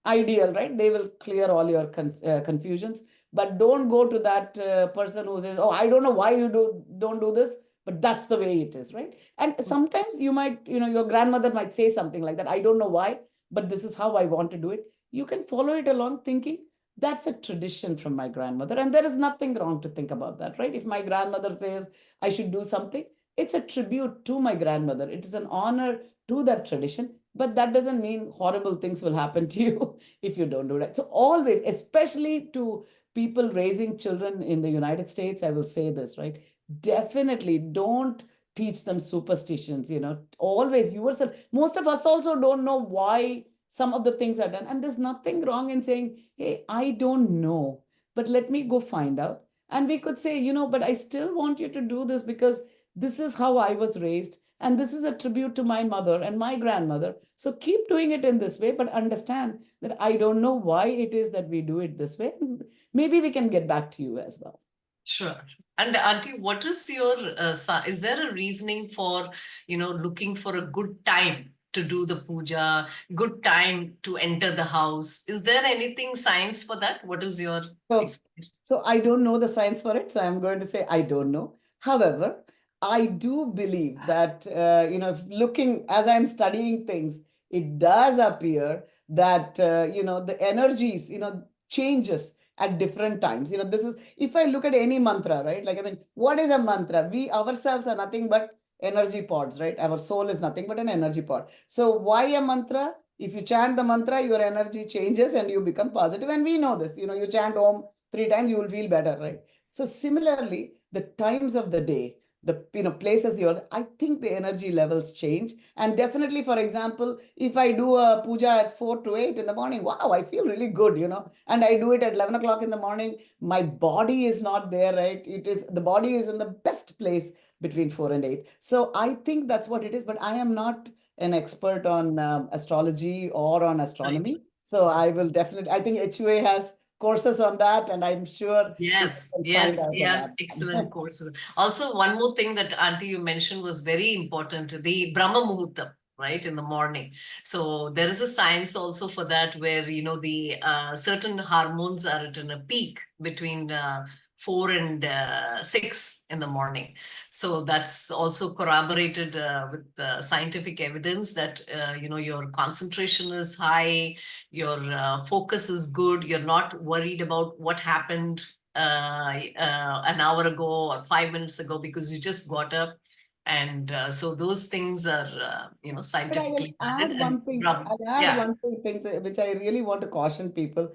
ideal, right? They will clear all your confusions. But don't go to that person who says, oh, I don't know why you don't do this, but that's the way it is, right? And sometimes you might, your grandmother might say something like that. I don't know why, but this is how I want to do it. You can follow it along thinking that's a tradition from my grandmother. And there is nothing wrong to think about that, right? If my grandmother says I should do something, it's a tribute to my grandmother. It is an honor to that tradition, but that doesn't mean horrible things will happen to you if you don't do that. So always, especially to people raising children in the United States, I will say this, right? Definitely don't teach them superstitions, always yourself. Most of us also don't know why some of the things are done. And there's nothing wrong in saying, hey, I don't know, but let me go find out. And we could say, but I still want you to do this because this is how I was raised. And this is a tribute to my mother and my grandmother. So keep doing it in this way, but understand that I don't know why it is that we do it this way. Maybe we can get back to you as well. Sure. And Auntie, what is your, is there a reasoning for, looking for a good time to do the puja, good time to enter the house? Is there anything science for that? What is your experience? So I don't know the science for it. So I'm going to say I don't know. However, I do believe that, if looking as I'm studying things, it does appear that, the energies, changes at different times. This is, if I look at any mantra, right? Like, I mean, what is a mantra? We ourselves are nothing but energy pods, right? Our soul is nothing but an energy pod. So why a mantra? If you chant the mantra, your energy changes and you become positive. And we know this, you chant Om 3 times, you will feel better, right? So similarly, the times of the day, the places you're, I think the energy levels change. And definitely, for example, if I do a puja at 4 to 8 in the morning, wow, I feel really good, and I do it at 11 o'clock in the morning, my body is not there, right? The body is in the best place between 4 and 8. So I think that's what it is, but I am not an expert on astrology or on astronomy. So I will definitely, I think HUA has courses on that, and I'm sure yes, excellent courses. Also, one more thing that Auntie you mentioned was very important, the Brahma Muhurtam, right, in the morning. So there is a science also for that, where the certain hormones are at a peak between 4 and 6 in the morning. So that's also corroborated with scientific evidence that your concentration is high, your focus is good, you're not worried about what happened an hour ago or 5 minutes ago because you just got up. And so those things are, scientifically valid. I'll add one thing which I really want to caution people.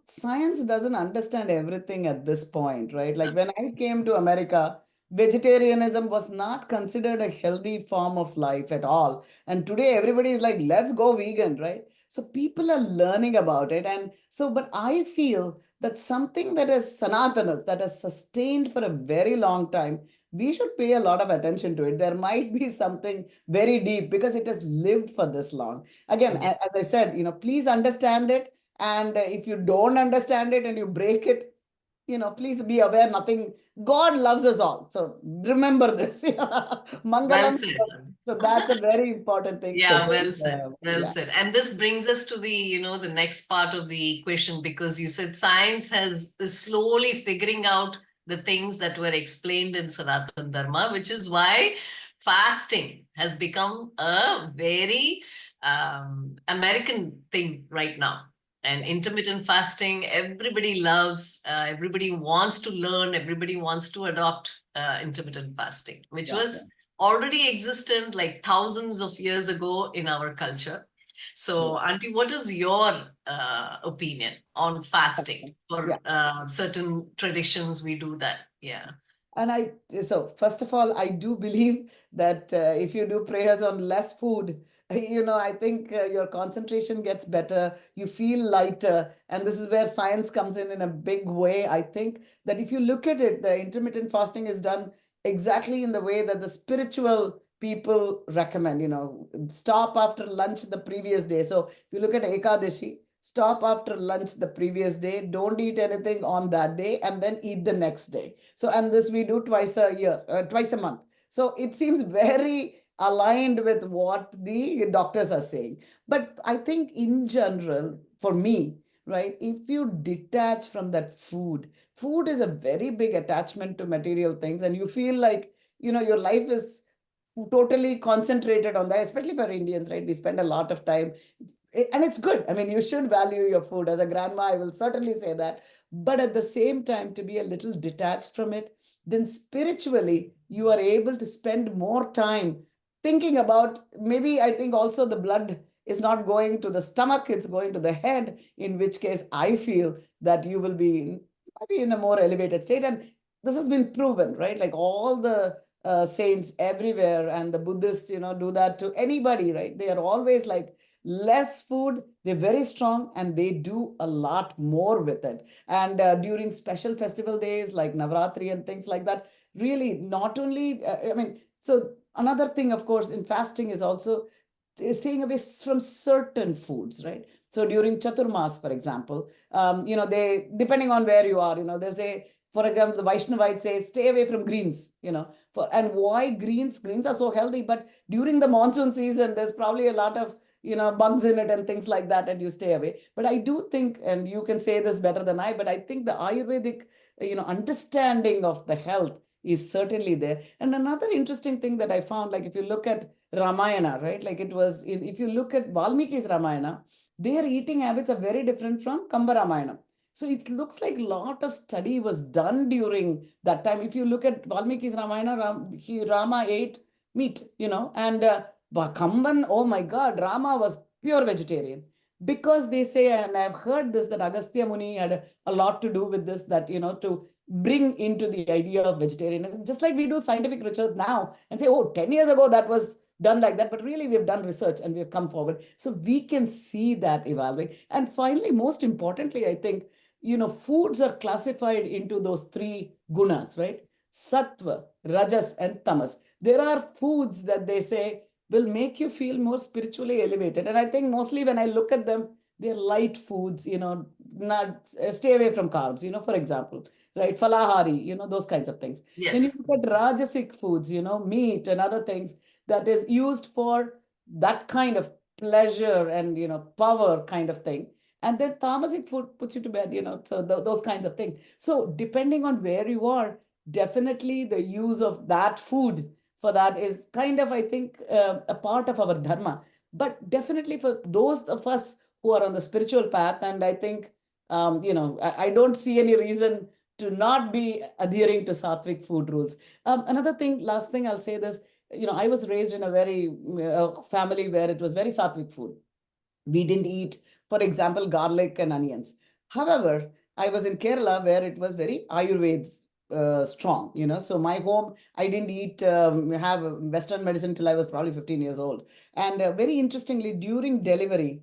Science doesn't understand everything at this point, right? Like when I came to America, vegetarianism was not considered a healthy form of life at all. And today everybody is like, let's go vegan, right? So people are learning about it. And so, but I feel that something that is sanatana, that is sustained for a very long time, we should pay a lot of attention to it. There might be something very deep because it has lived for this long. Again, as I said, please understand it. And if you don't understand it and you break it, please be aware, nothing, God loves us all. So remember this. Mangalam. Well said. So that's a very important thing. Yeah, So, well said. Well said. And this brings us to the, the next part of the equation, because you said science is slowly figuring out the things that were explained in Sanatana Dharma, which is why fasting has become a very American thing right now. And intermittent fasting, everybody loves, everybody wants to learn, everybody wants to adopt intermittent fasting, which was already existent like thousands of years ago in our culture. So, Auntie, what is your opinion on fasting? For certain traditions, we do that. Yeah. And so first of all, I do believe that if you do prayers on less food, I think your concentration gets better, you feel lighter. And this is where science comes in a big way. I think that if you look at it, the intermittent fasting is done exactly in the way that the spiritual people recommend, stop after lunch the previous day. So if you look at Ekadashi, stop after lunch the previous day, don't eat anything on that day, and then eat the next day. So, and this we do twice a month. So it seems very aligned with what the doctors are saying. But I think in general, for me, right, if you detach from that food is a very big attachment to material things, and you feel like, your life is totally concentrated on that, especially for Indians, right? We spend a lot of time, and it's good. I mean, you should value your food. As a grandma, I will certainly say that. But at the same time, to be a little detached from it, then spiritually, you are able to spend more time thinking about, maybe I think also the blood is not going to the stomach, it's going to the head, in which case I feel that you will be maybe in a more elevated state. And this has been proven, right? Like all the saints everywhere, and the Buddhists, do that to anybody, right? They are always like, less food, they're very strong, and they do a lot more with it. And during special festival days like Navratri and things like that, really not only, so another thing, of course, in fasting is also staying away from certain foods, right? So during Chaturmas, for example, they, depending on where you are, they'll say, for example, the Vaishnavites say, stay away from greens, and why greens? Greens are so healthy, but during the monsoon season, there's probably a lot of, bugs in it and things like that, and you stay away. But I do think, and you can say this better than I, but I think the Ayurvedic, understanding of the health is certainly there. And another interesting thing that I found, like if you look at Ramayana, right? Like it was, if you look at Valmiki's Ramayana, their eating habits are very different from Kamba Ramayana. So it looks like a lot of study was done during that time. If you look at Valmiki's Ramayana, Rama ate meat, and Kamban, oh my God, Rama was pure vegetarian. Because they say, and I've heard this, that Agastya Muni had a lot to do with this, that, to bring into the idea of vegetarianism, just like we do scientific research now and say, oh, 10 years ago, that was done like that. But really, we've done research and we've come forward. So we can see that evolving. And finally, most importantly, I think, foods are classified into those three gunas, right? Sattva, Rajas, and Tamas. There are foods that they say will make you feel more spiritually elevated. And I think mostly when I look at them, they're light foods, not stay away from carbs, for example, right? Falahari, those kinds of things. Yes. Then you look at Rajasic foods, meat and other things that is used for that kind of pleasure and, power kind of thing. And then tamasic food puts you to bed, so those kinds of things. So depending on where you are, definitely the use of that food for that is kind of, I think, a part of our dharma. But definitely for those of us who are on the spiritual path, and I think, I don't see any reason to not be adhering to sattvic food rules. Another thing, last thing I'll say this, I was raised in a very family where it was very sattvic food. We didn't eat, for example, garlic and onions. However, I was in Kerala where it was very Ayurveda strong, So my home, I didn't have Western medicine till I was probably 15 years old. And very interestingly, during delivery,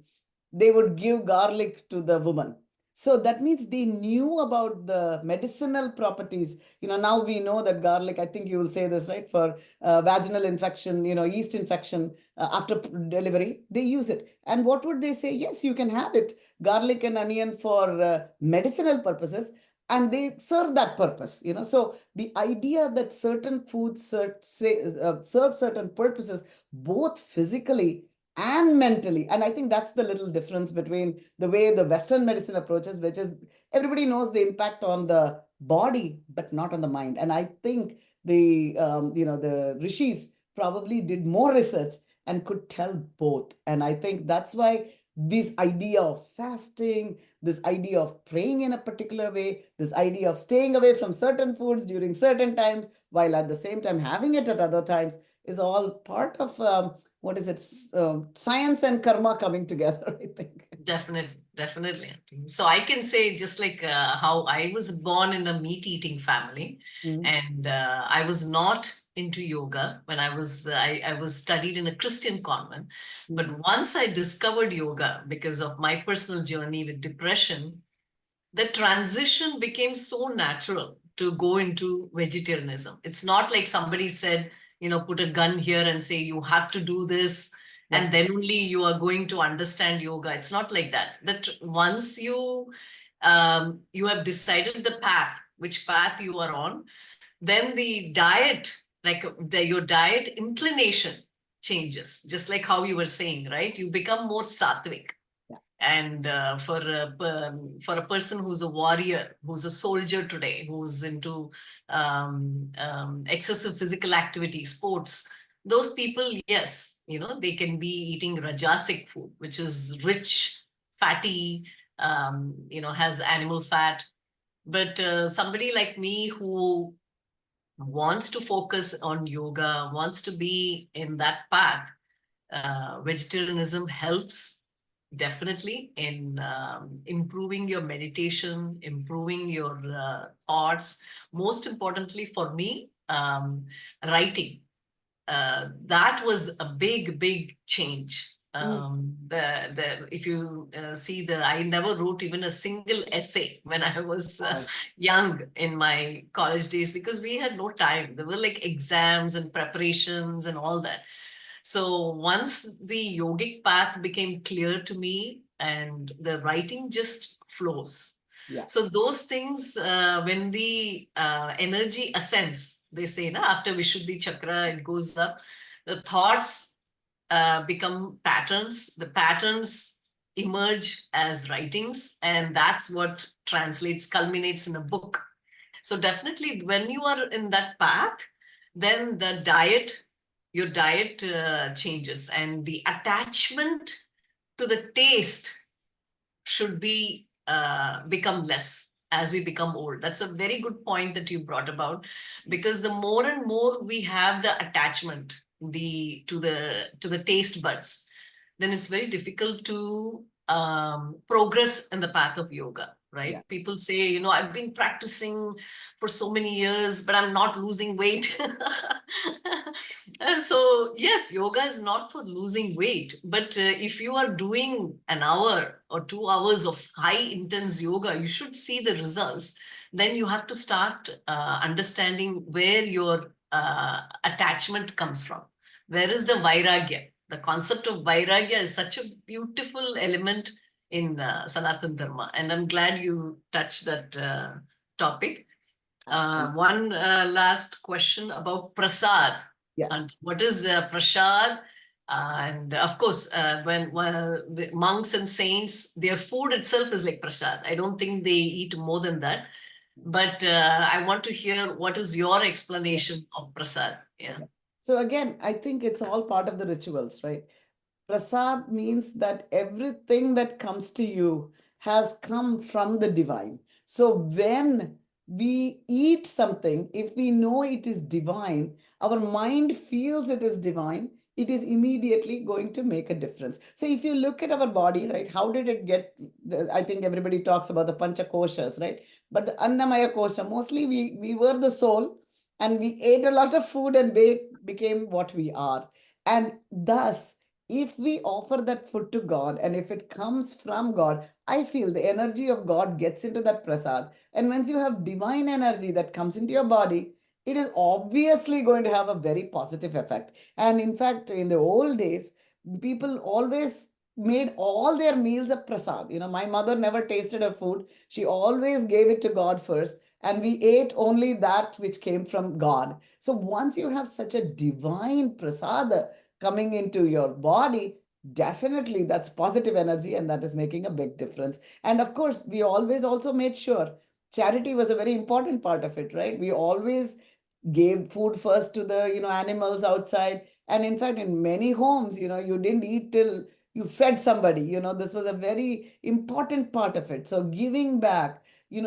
they would give garlic to the woman. So that means they knew about the medicinal properties. Now we know that garlic, I think you will say this, right? For vaginal infection, yeast infection after delivery, they use it. And what would they say? Yes, you can have it, garlic and onion for medicinal purposes. And they serve that purpose, So the idea that certain foods serve certain purposes, both physically and mentally. And I think that's the little difference between the way the Western medicine approaches, which is everybody knows the impact on the body, but not on the mind. And I think the rishis probably did more research and could tell both. And I think that's why this idea of fasting, this idea of praying in a particular way, this idea of staying away from certain foods during certain times, while at the same time having it at other times, is all part of what is it? Science and karma coming together, I think. Definitely. So I can say, just like how I was born in a meat-eating family, and I was not into yoga when I was studied in a Christian convent. But once I discovered yoga because of my personal journey with depression, the transition became so natural to go into vegetarianism. It's not like somebody said, put a gun here and say, you have to do this, and then only you are going to understand yoga. It's not like that. That once you have decided the path, which path you are on, then the diet, your diet inclination changes, just like how you were saying, right? You become more sattvic. And for a person who's a warrior, who's a soldier today, who's into excessive physical activity, sports, those people, yes, they can be eating rajasic food, which is rich, fatty, has animal fat. But somebody like me who wants to focus on yoga, wants to be in that path, vegetarianism helps definitely in improving your meditation, improving your thoughts. Most importantly for me, writing. That was a big change. If you see I never wrote even a single essay when I was young in my college days, because we had no time. There were like exams and preparations and all that. So once the yogic path became clear to me, and the writing just flows. Yeah. So those things, when the energy ascends, they say, na, after Vishuddhi Chakra, it goes up, the thoughts become patterns. The patterns emerge as writings, and that's what culminates in a book. So definitely when you are in that path, then your diet changes, and the attachment to the taste should be become less as we become old. That's a very good point that you brought about, because the more and more we have the attachment to the taste buds, then it's very difficult to progress in the path of yoga, right? Yeah. People say, I've been practicing for so many years, but I'm not losing weight. So yes, yoga is not for losing weight, but if you are doing an hour or 2 hours of high intense yoga, you should see the results. Then you have to start understanding where your attachment comes from. Where is the vairagya? The concept of vairagya is such a beautiful element in Sanatana Dharma, and I'm glad you touched that topic. One last question about prasad. Yes. And what is prasad? And of course, when the monks and saints, their food itself is like prasad. I don't think they eat more than that. But I want to hear what is your explanation of prasad. Yeah. So again, I think it's all part of the rituals, right? Prasad means that everything that comes to you has come from the divine. So when we eat something, if we know it is divine, our mind feels it is divine, it is immediately going to make a difference. So if you look at our body, right, how did it get, I think everybody talks about the pancha koshas, right? But the Annamaya kosha, mostly we were the soul, and we ate a lot of food and became what we are. And thus, if we offer that food to God, and if it comes from God, I feel the energy of God gets into that prasad. And once you have divine energy that comes into your body, it is obviously going to have a very positive effect. And in fact, in the old days, people always made all their meals a prasad. My mother never tasted her food. She always gave it to God first, and we ate only that which came from God. So once you have such a divine prasada coming into your body, definitely that's positive energy, and that is making a big difference. And of course, we always also made sure charity was a very important part of it, right? We always gave food first to the animals outside. And in fact, in many homes, you didn't eat till you fed somebody. This was a very important part of it. So giving back,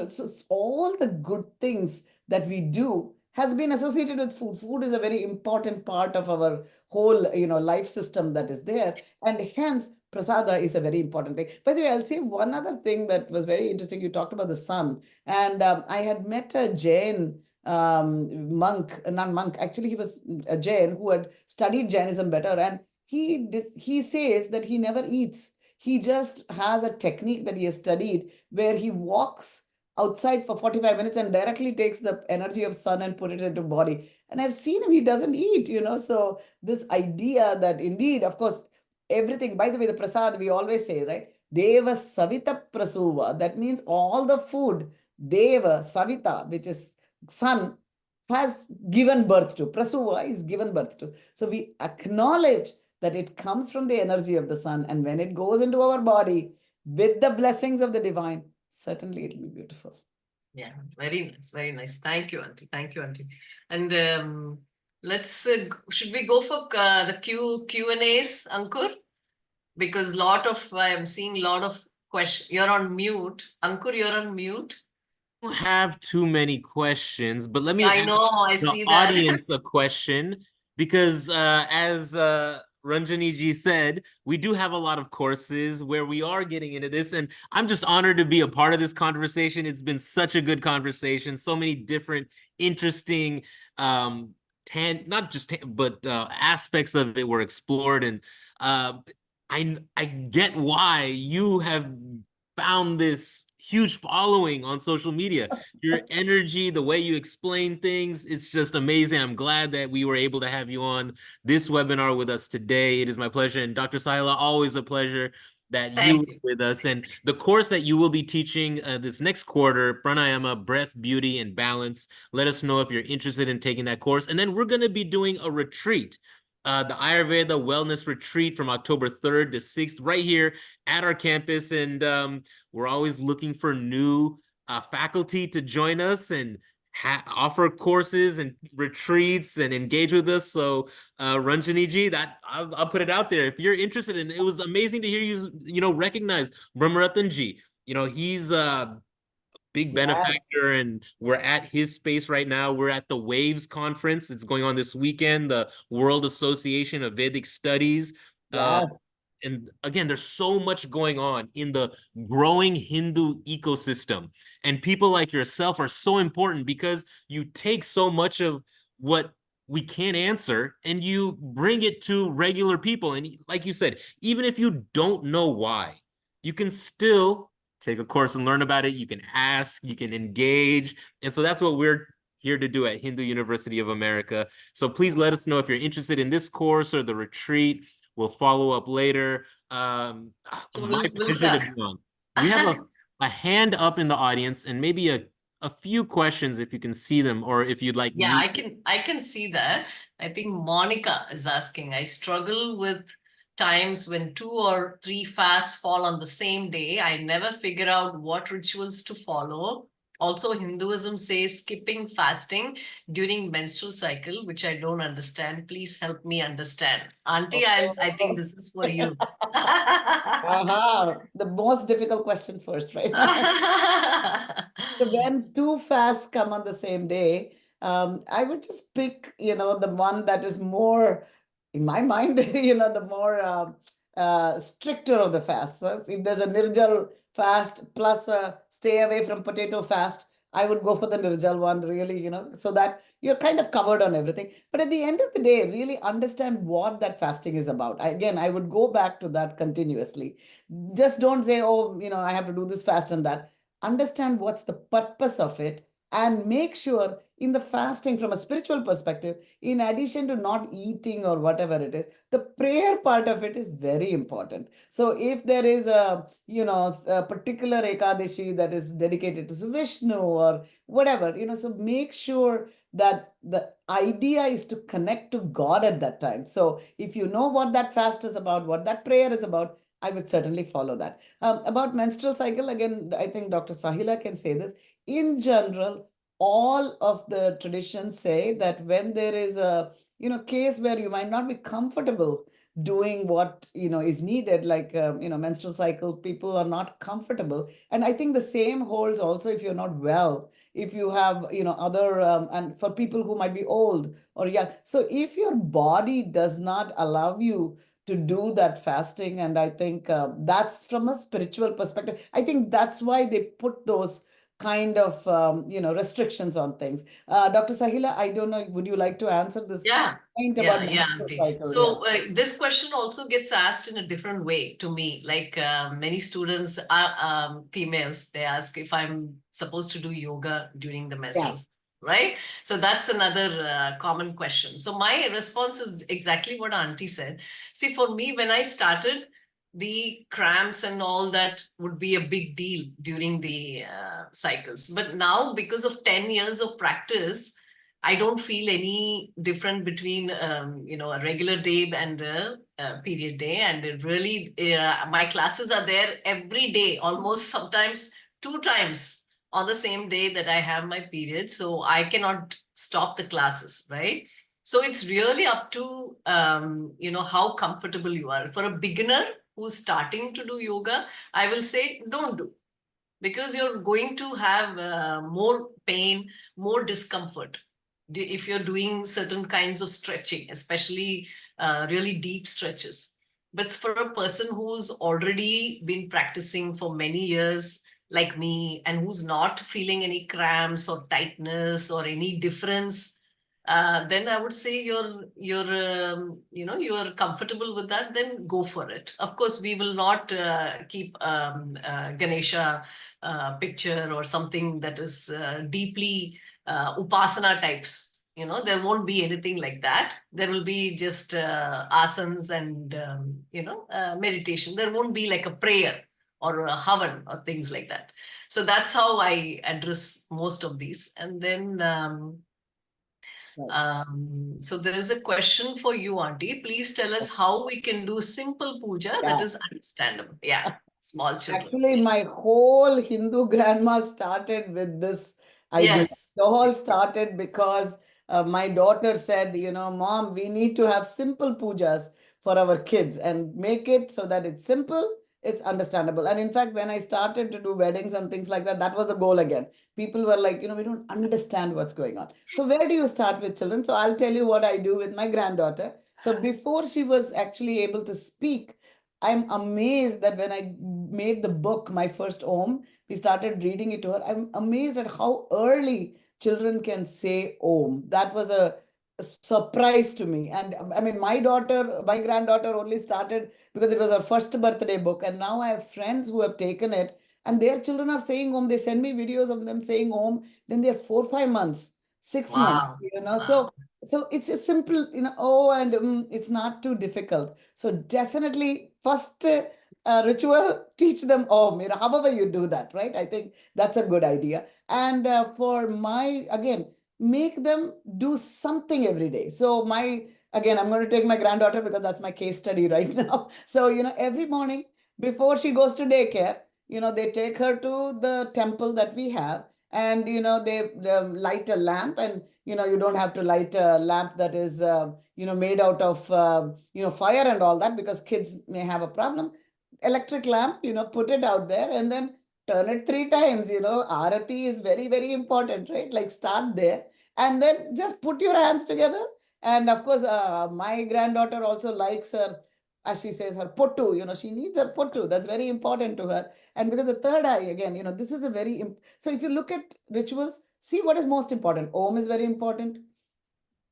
so all the good things that we do has been associated with food. Food is a very important part of our whole life system that is there, and hence prasada is a very important thing. By the way, I'll say one other thing that was very interesting. You talked about the sun, and I had met a Jain monk, not monk, actually he was a Jain who had studied Jainism better, and he says that he never eats. He just has a technique that he has studied where he walks outside for 45 minutes and directly takes the energy of sun and put it into body. And I've seen him, he doesn't eat, so this idea that indeed, of course, everything, by the way, the prasad, we always say, right? Deva Savita Prasuva, that means all the food, Deva Savita, which is sun, has given birth to. Prasuva is given birth to. So we acknowledge that it comes from the energy of the sun, and when it goes into our body with the blessings of the divine, certainly it'll be beautiful. Yeah, very nice, very nice. Thank you, Auntie. Thank you, Auntie. And let's should we go for the Q&As, Ankur? Because I'm seeing a lot of questions. You're on mute, Ankur. You're on mute. I don't have too many questions, but let me I know, I ask see the that. audience a question, because as Ranjani ji said, we do have a lot of courses where we are getting into this, and I'm just honored to be a part of this conversation. It's been such a good conversation, so many different interesting not just but aspects of it were explored, and I get why you have found this huge following on social media. Your energy, the way you explain things, it's just amazing. I'm glad that we were able to have you on this webinar with us today. It is my pleasure. And Dr. Saila, always a pleasure that you Thank you. were with us. And the course that you will be teaching this next quarter, Pranayama, Breath, Beauty, and Balance. Let us know if you're interested in taking that course. And then we're going to be doing a retreat, the Ayurveda Wellness Retreat from October 3rd to 6th, right here at our campus. And we're always looking for new faculty to join us and offer courses and retreats and engage with us. So Ranjani ji, that I'll put it out there. If you're interested in, it was amazing to hear you, recognize Brahmaratan ji. He's big benefactor, and we're at his space right now. We're at the Waves conference. It's going on this weekend, the World Association of Vedic Studies. Yes. And again, there's so much going on in the growing Hindu ecosystem. And people like yourself are so important because you take so much of what we can't answer and you bring it to regular people. And like you said, even if you don't know why, you can still take a course and learn about it. You can ask, you can engage. And so that's what we're here to do at Hindu University of America. So please let us know if you're interested in this course or the retreat. We'll follow up later. So My we'll pleasure to be on. We have a hand up in the audience and maybe a few questions if you can see them, or if you'd like Yeah, me. I can see that. I think Monica is asking, I struggle with times when 2 or 3 fasts fall on the same day. I never figure out what rituals to follow. Also, Hinduism says skipping fasting during menstrual cycle, which I don't understand. Please help me understand. Auntie, I think this is for you. The most difficult question first, right? So when two fasts come on the same day, I would just pick, the one that is more, in my mind, the more stricter of the fast. So if there's a Nirjal fast plus a stay away from potato fast, I would go for the Nirjal one, really, so that you're kind of covered on everything. But at the end of the day, really understand what that fasting is about. Again, I would go back to that continuously. Just don't say, oh, I have to do this fast and that. Understand what's the purpose of it, and make sure in the fasting from a spiritual perspective, in addition to not eating or whatever it is, the prayer part of it is very important. So if there is a particular Ekadashi that is dedicated to Vishnu or whatever, so make sure that the idea is to connect to God at that time. So if you know what that fast is about, what that prayer is about, I would certainly follow that. About menstrual cycle, again, I think Dr. Sahila can say this. In general, all of the traditions say that when there is a case where you might not be comfortable doing what is needed, like menstrual cycle, people are not comfortable, and I think the same holds also if you're not well, if you have other and for people who might be old or young. So if your body does not allow you to do that fasting, and I think that's from a spiritual perspective, I think that's why they put those kind of restrictions on things. Dr. Sahila, I don't know, would you like to answer this point about menstrual cycle? So this question also gets asked in a different way to me. Like many students are females, they ask if I'm supposed to do yoga during the menstrual cycle, right? So that's another common question. So my response is exactly what Auntie said. See, for me, when I started, the cramps and all that would be a big deal during the cycles. But now, because of 10 years of practice, I don't feel any different between, a regular day and a period day. And it really, my classes are there every day, almost sometimes 2 times on the same day that I have my period. So I cannot stop the classes, right? So it's really up to, how comfortable you are. For a beginner who's starting to do yoga, I will say, don't do. Because you're going to have more pain, more discomfort if you're doing certain kinds of stretching, especially really deep stretches. But for a person who's already been practicing for many years, like me, and who's not feeling any cramps or tightness or any difference then I would say you're comfortable with that, then go for it. Of course, we will not keep Ganesha picture or something that is deeply upasana types. There won't be anything like that. There will be just asanas and meditation. There won't be like a prayer or a havan or things like that. So that's how I address most of these. And then so there is a question for you, Auntie. Please tell us how we can do simple puja that Yeah. is understandable. Yeah, small children. Actually, my whole Hindu grandma started with this idea. Yes. It all started because my daughter said, Mom, we need to have simple pujas for our kids and make it so that it's simple, it's understandable. And in fact, when I started to do weddings and things like that, that was the goal again. People were like, we don't understand what's going on. So where do you start with children? So I'll tell you what I do with my granddaughter. So before she was actually able to speak, I'm amazed that when I made the book, my first Om, we started reading it to her. I'm amazed at how early children can say Om. That was a surprise to me. And I mean, my granddaughter only started because it was her first birthday book. And now I have friends who have taken it and their children are saying Om. They send me videos of them saying Om. Then they're 4, 5 months, 6 months, Wow. So it's a simple, and it's not too difficult. So definitely first ritual, teach them Om, however you do that, right? I think that's a good idea. And again, make them do something every day. So again, I'm going to take my granddaughter because that's my case study right now. So, every morning before she goes to daycare, they take her to the temple that we have and, they light a lamp and, you don't have to light a lamp that is, made out of, fire and all that because kids may have a problem. Electric lamp, put it out there and then turn it 3 times. Arati is very, very important, right? Like start there and then just put your hands together. And of course, my granddaughter also likes her, as she says, her pottu. She needs her pottu. That's very important to her. And because the third eye, again, this is a very, so if you look at rituals, see what is most important. Om is very important.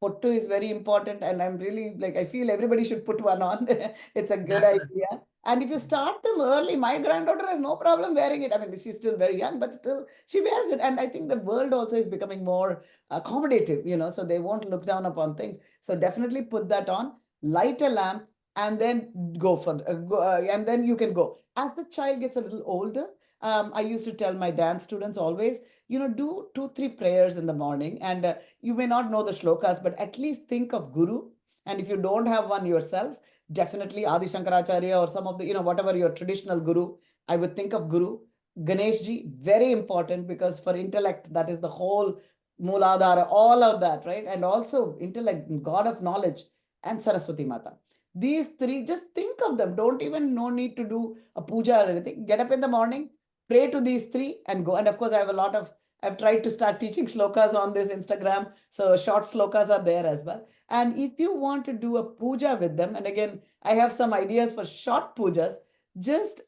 Pottu is very important. And I'm really like, I feel everybody should put one on. It's a good idea. And if you start them early, my granddaughter has no problem wearing it. I mean, she's still very young, but still she wears it. And I think the world also is becoming more accommodative, so they won't look down upon things. So definitely put that on, light a lamp, and then and then you can go. As the child gets a little older, I used to tell my dance students always, do 2, 3 prayers in the morning. And you may not know the shlokas, but at least think of Guru. And if you don't have one yourself, definitely Adi Shankaracharya or some of the, whatever your traditional Guru, I would think of Guru. Ganesh ji, very important because for intellect, that is the whole Mooladhara, all of that, right? And also intellect, God of knowledge, and Saraswati Mata. These 3, just think of them. Don't even no need to do a puja or anything. Get up in the morning, pray to these 3 and go. And of course, I've tried to start teaching shlokas on this Instagram. So short shlokas are there as well. And if you want to do a puja with them, and again, I have some ideas for short pujas,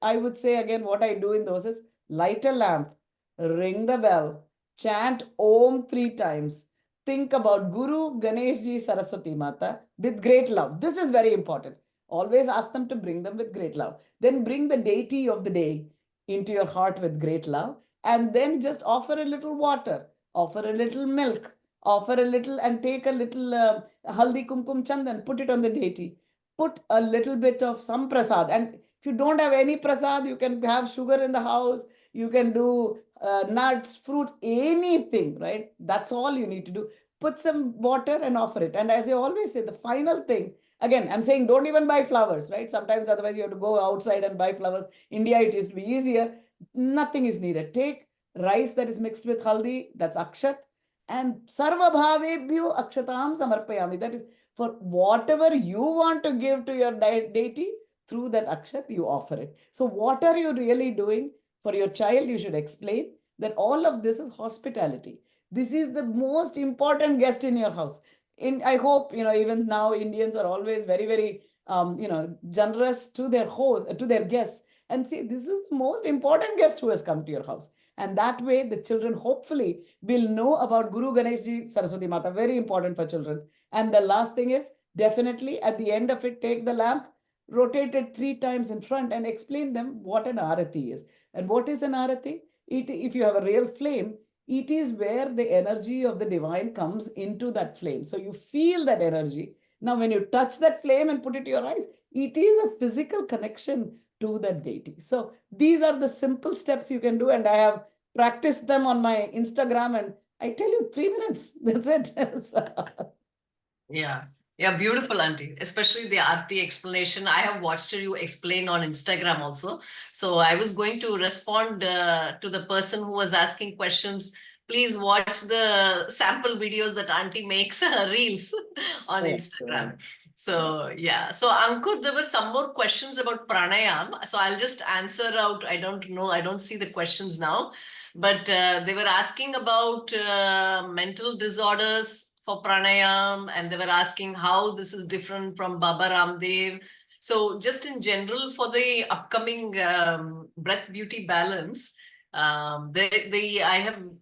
I would say again, what I do in those is light a lamp, ring the bell, chant Om 3 times. Think about Guru, Ganesh ji, Saraswati Mata with great love. This is very important. Always ask them to bring them with great love. Then bring the deity of the day into your heart with great love. And then just offer a little water, offer a little milk, offer a little and take a little haldi kumkum chandan, put it on the deity. Put a little bit of some prasad. And if you don't have any prasad, you can have sugar in the house. You can do nuts, fruits, anything, right? That's all you need to do. Put some water and offer it. And as I always say, the final thing, again, I'm saying don't even buy flowers, right? Sometimes otherwise you have to go outside and buy flowers. India, it used to be easier. Nothing is needed. Take rice that is mixed with haldi, that's akshat, and sarva bhavebhyo akshatam samarpayami. That is for whatever you want to give to your deity, through that akshat, you offer it. So what are you really doing for your child? You should explain that all of this is hospitality. This is the most important guest in your house. I hope, even now Indians are always very, very, generous to their host, to their guests. and say, this is the most important guest who has come to your house. And that way, the children hopefully will know about Guru Ganesh Ji, Saraswati Mata, very important for children. And the last thing is, definitely at the end of it, take the lamp, rotate it 3 times in front and explain them what an arati is. And what is an arati? If you have a real flame, it is where the energy of the divine comes into that flame. So you feel that energy. Now, when you touch that flame and put it to your eyes, it is a physical connection to that deity. So these are the simple steps you can do. And I have practiced them on my Instagram, and I tell you, 3 minutes. That's it. Yeah. Yeah, beautiful, Auntie. Especially the Aarti explanation. I have watched you explain on Instagram also. So I was going to respond to the person who was asking questions. Please watch the sample videos that Auntie makes reels on Instagram. So yeah. So Ankur, there were some more questions about pranayam. So I'll just answer out. I don't know. I don't see the questions now. But they were asking about mental disorders for pranayam, and they were asking how this is different from Baba Ramdev. So just in general, for the upcoming breath beauty balance, I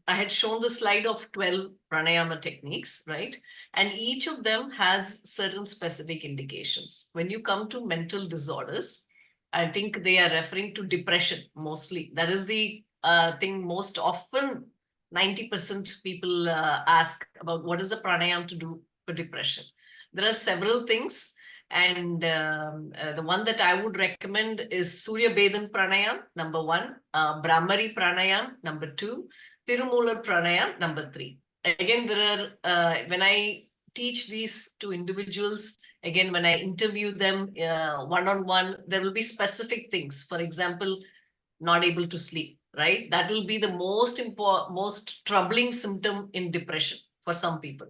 had shown the slide of 12 pranayama techniques, right? And each of them has certain specific indications. When you come to mental disorders, I think they are referring to depression mostly. That is the thing most often 90% people ask about what is the pranayam to do for depression. There are several things, and the one that I would recommend is Surya Bedan Pranayam, number 1, Brahmari Pranayam, number 2, Tirumular Pranayam, number 3. Again, there are, when I teach these to individuals, again, when I interview them one-on-one, there will be specific things. For example, not able to sleep, right? That will be the most troubling symptom in depression for some people.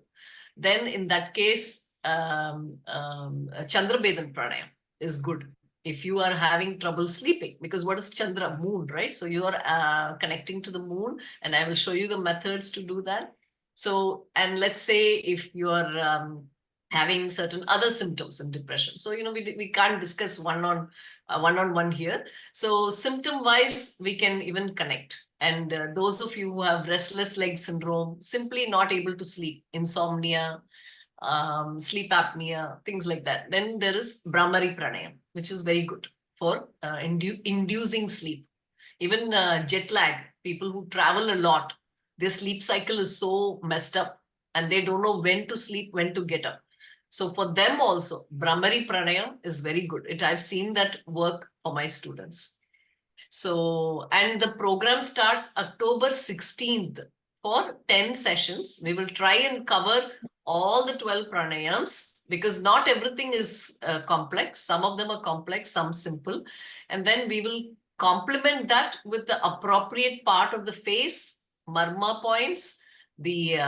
Then in that case, Chandra Bedan Pranayam is good if you are having trouble sleeping, because what is Chandra? Moon, right? So you are connecting to the moon, and I will show you the methods to do that. So, and let's say if you are having certain other symptoms in depression. So, we can't discuss one-on-one here. So symptom-wise, we can even connect. And those of you who have restless leg syndrome, simply not able to sleep, insomnia, sleep apnea, things like that. Then there is Brahmari Pranayam, which is very good for inducing sleep. Even jet lag, people who travel a lot, their sleep cycle is so messed up and they don't know when to sleep, when to get up. So for them also, Brahmari Pranayam is very good. I've seen that work for my students. So, and the program starts October 16th for 10 sessions. We will try and cover all the 12 pranayams, because not everything is complex. Some of them are complex, some simple. And then we will complement that with the appropriate part of the face, marma points, the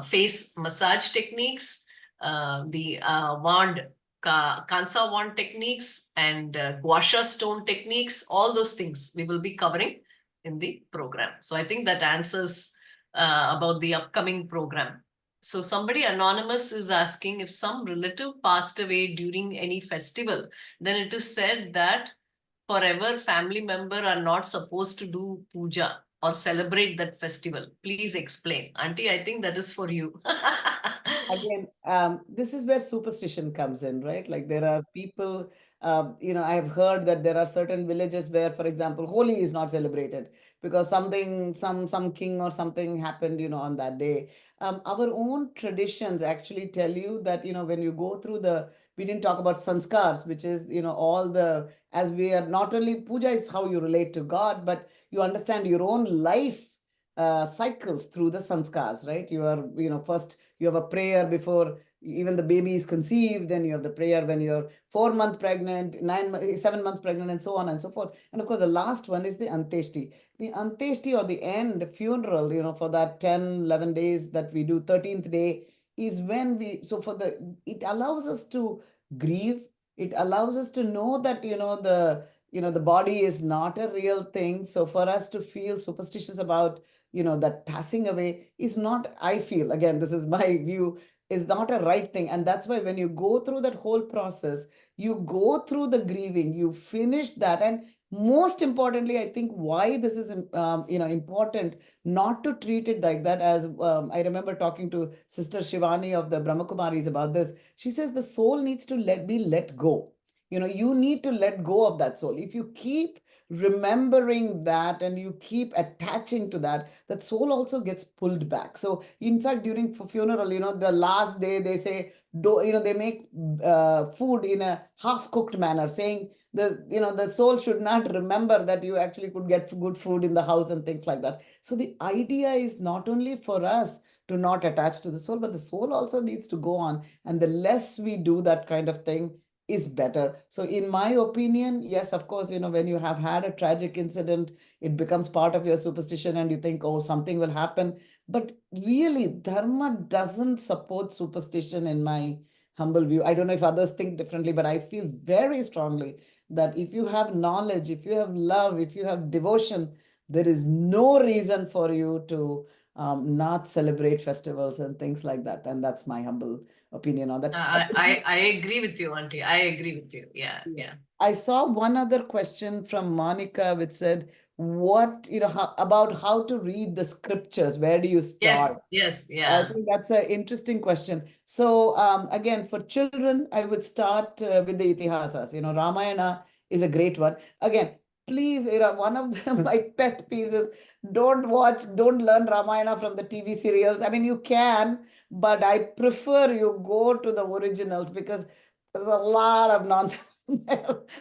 face massage techniques, the wand, Kansa wand techniques, and gua sha stone techniques. All those things we will be covering in the program. So I think that answers about the upcoming program. So somebody anonymous is asking, if some relative passed away during any festival, then it is said that forever family member are not supposed to do puja or celebrate that festival. Please explain. Auntie, I think that is for you. Again, this is where superstition comes in, right? Like there are people, I have heard that there are certain villages where, for example, Holi is not celebrated because some king or something happened, on that day. Our own traditions actually tell you that, when you go through we didn't talk about sanskars, which is, as we are, not only puja is how you relate to God, but you understand your own life cycles through the sanskars, right? You are, first you have a prayer before even the baby is conceived, then you have the prayer when you're 4 months pregnant, 7 months pregnant, and so on and so forth. And of course, the last one is the anteshti. The anteshti, or the end funeral, for that 10, 11 days that we do, 13th day is when it allows us to grieve. It allows us to know that, the body is not a real thing. So for us to feel superstitious about, that passing away is not, I feel, again, this is my view, is not a right thing. And that's why when you go through that whole process, you go through the grieving, you finish that. And most importantly, I think why this is important, not to treat it like that. As I remember talking to Sister Shivani of the Brahmakumaris about this. She says the soul needs to be let go. You need to let go of that soul. If you keep remembering that and you keep attaching to that, that soul also gets pulled back. So in fact, during funeral, the last day they say, they make food in a half-cooked manner, saying the soul should not remember that you actually could get good food in the house and things like that. So the idea is not only for us to not attach to the soul, but the soul also needs to go on. And the less we do that kind of thing is better. So in my opinion, yes, of course, when you have had a tragic incident, it becomes part of your superstition and you think, oh, something will happen. But really, dharma doesn't support superstition in my humble view. I don't know if others think differently, but I feel very strongly that if you have knowledge, if you have love, if you have devotion, there is no reason for you to not celebrate festivals and things like that. And that's my humble opinion on that. I agree with you, Auntie. I agree with you. Yeah. I saw one other question from Monica, which said, about how to read the scriptures? Where do you start? Yes, I yeah. think that's an interesting question. So again, for children, I would start with the Itihasas. Ramayana is a great one. Again, please, one of my pet peeves is don't learn Ramayana from the TV serials. I mean, you can, but I prefer you go to the originals, because there's a lot of nonsense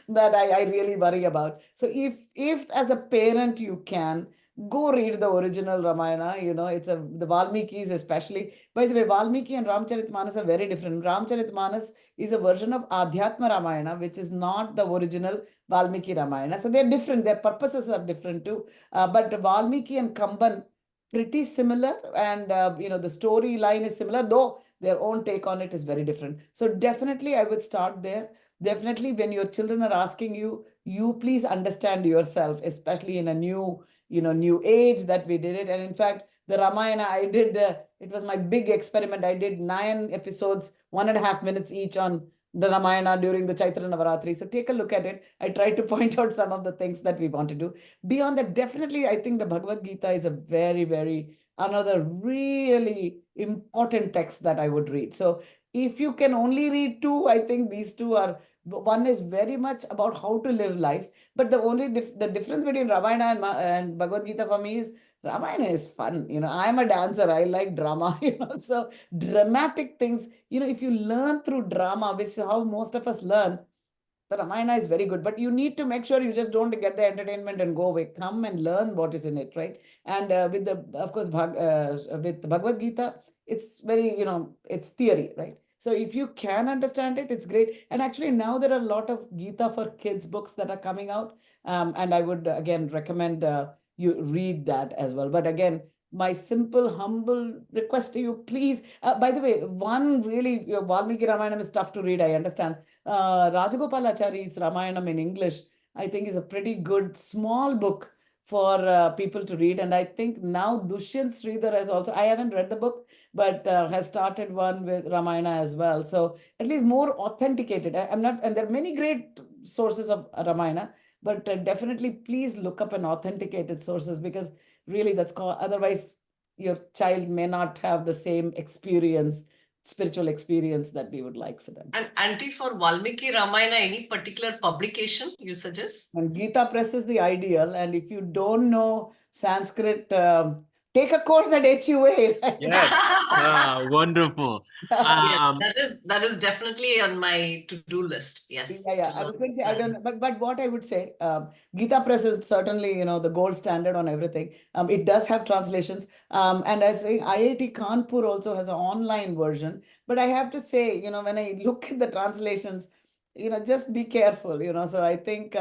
that I really worry about. So if as a parent you can, go read the original Ramayana. The Valmikis especially. By the way, Valmiki and Ramcharitmanas are very different. Ramcharitmanas is a version of Adhyatma Ramayana, which is not the original Valmiki Ramayana. So they're different. Their purposes are different too. But Valmiki and Kamban, pretty similar. And, the storyline is similar, though their own take on it is very different. So definitely I would start there. Definitely when your children are asking you, you please understand yourself, especially in a new age that we did it. And in fact, the Ramayana I did, it was my big experiment. I did 9 episodes, 1.5 minutes each on the Ramayana during the Chaitra Navaratri. So take a look at it. I tried to point out some of the things that we want to do. Beyond that, definitely, I think the Bhagavad Gita is a very, very another really important text that I would read. So if you can only read 2, I think these 2 are, one is very much about how to live life. But the only the difference between Ramayana and Bhagavad Gita for me is Ramayana is fun. I'm a dancer. I like drama, so dramatic things, if you learn through drama, which is how most of us learn, the Ramayana is very good, but you need to make sure you just don't get the entertainment and go away. Come and learn what is in it, right? And of course, with the Bhagavad Gita, it's very, it's theory, right? So if you can understand it, it's great. And actually now there are a lot of Gita for kids books that are coming out. And I would again recommend you read that as well. But again, my simple, humble request to you, please. By the way, one really, Valmiki Ramayana is tough to read, I understand. Rajagopalachari's Ramayanam in English, I think, is a pretty good small book for people to read. And I think now Dushyant Sridhar has also, I haven't read the book, but has started one with Ramayana as well. So at least more authenticated. I'm not, and there are many great sources of Ramayana, but definitely please look up an authenticated sources, because really that's called, otherwise your child may not have the same spiritual experience that we would like for them. And Auntie, for Valmiki Ramayana, any particular publication you suggest? And Gita Press is the ideal. And if you don't know Sanskrit, take a course at HUA. Yes. Wonderful. Yes, that is definitely on my to-do list. Yes. Yeah. I was going to say, I don't know, but what I would say, Gita Press is certainly, the gold standard on everything. It does have translations. And I say IIT Kanpur also has an online version. But I have to say, when I look at the translations, just be careful, So I think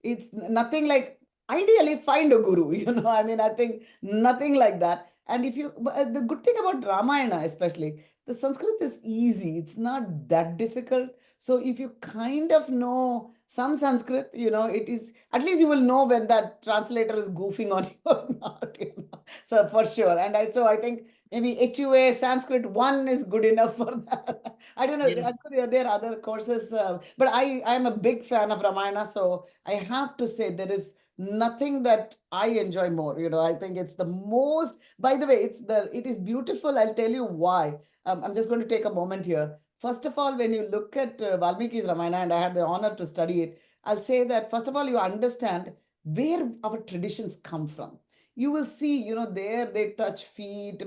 it's nothing like, ideally find a guru, I mean, I think nothing like that. And the good thing about Ramayana, especially, the Sanskrit is easy. It's not that difficult. So if you kind of know some Sanskrit, it is, at least you will know when that translator is goofing on you or not. So for sure. And so I think maybe HUA Sanskrit 1 is good enough for that. I don't know. Yes. There are other courses, but I am a big fan of Ramayana. So I have to say there is nothing that I enjoy more. I think it's the most, by the way, it is beautiful. I'll tell you why. I'm just going to take a moment here. First of all, when you look at Valmiki's Ramayana, and I had the honor to study it, I'll say that first of all, you understand where our traditions come from. You will see, there they touch feet,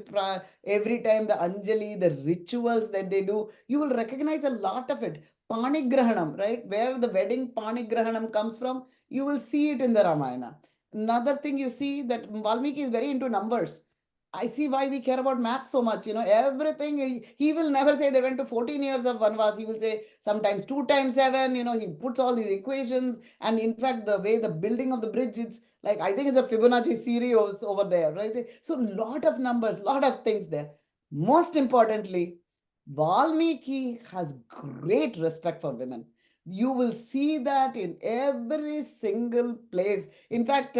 every time the Anjali, the rituals that they do, you will recognize a lot of it. Panigrahanam, right? Where the wedding Panigrahanam comes from, you will see it in the Ramayana. Another thing you see that Valmiki is very into numbers. I see why we care about math so much. Everything. He will never say they went to 14 years of Vanvas. He will say sometimes 2 times 7. He puts all these equations. And in fact, the way the building of the bridge, it's like, I think it's a Fibonacci series over there, right? So, lot of numbers, lot of things there. Most importantly, Valmiki has great respect for women. You will see that in every single place. In fact,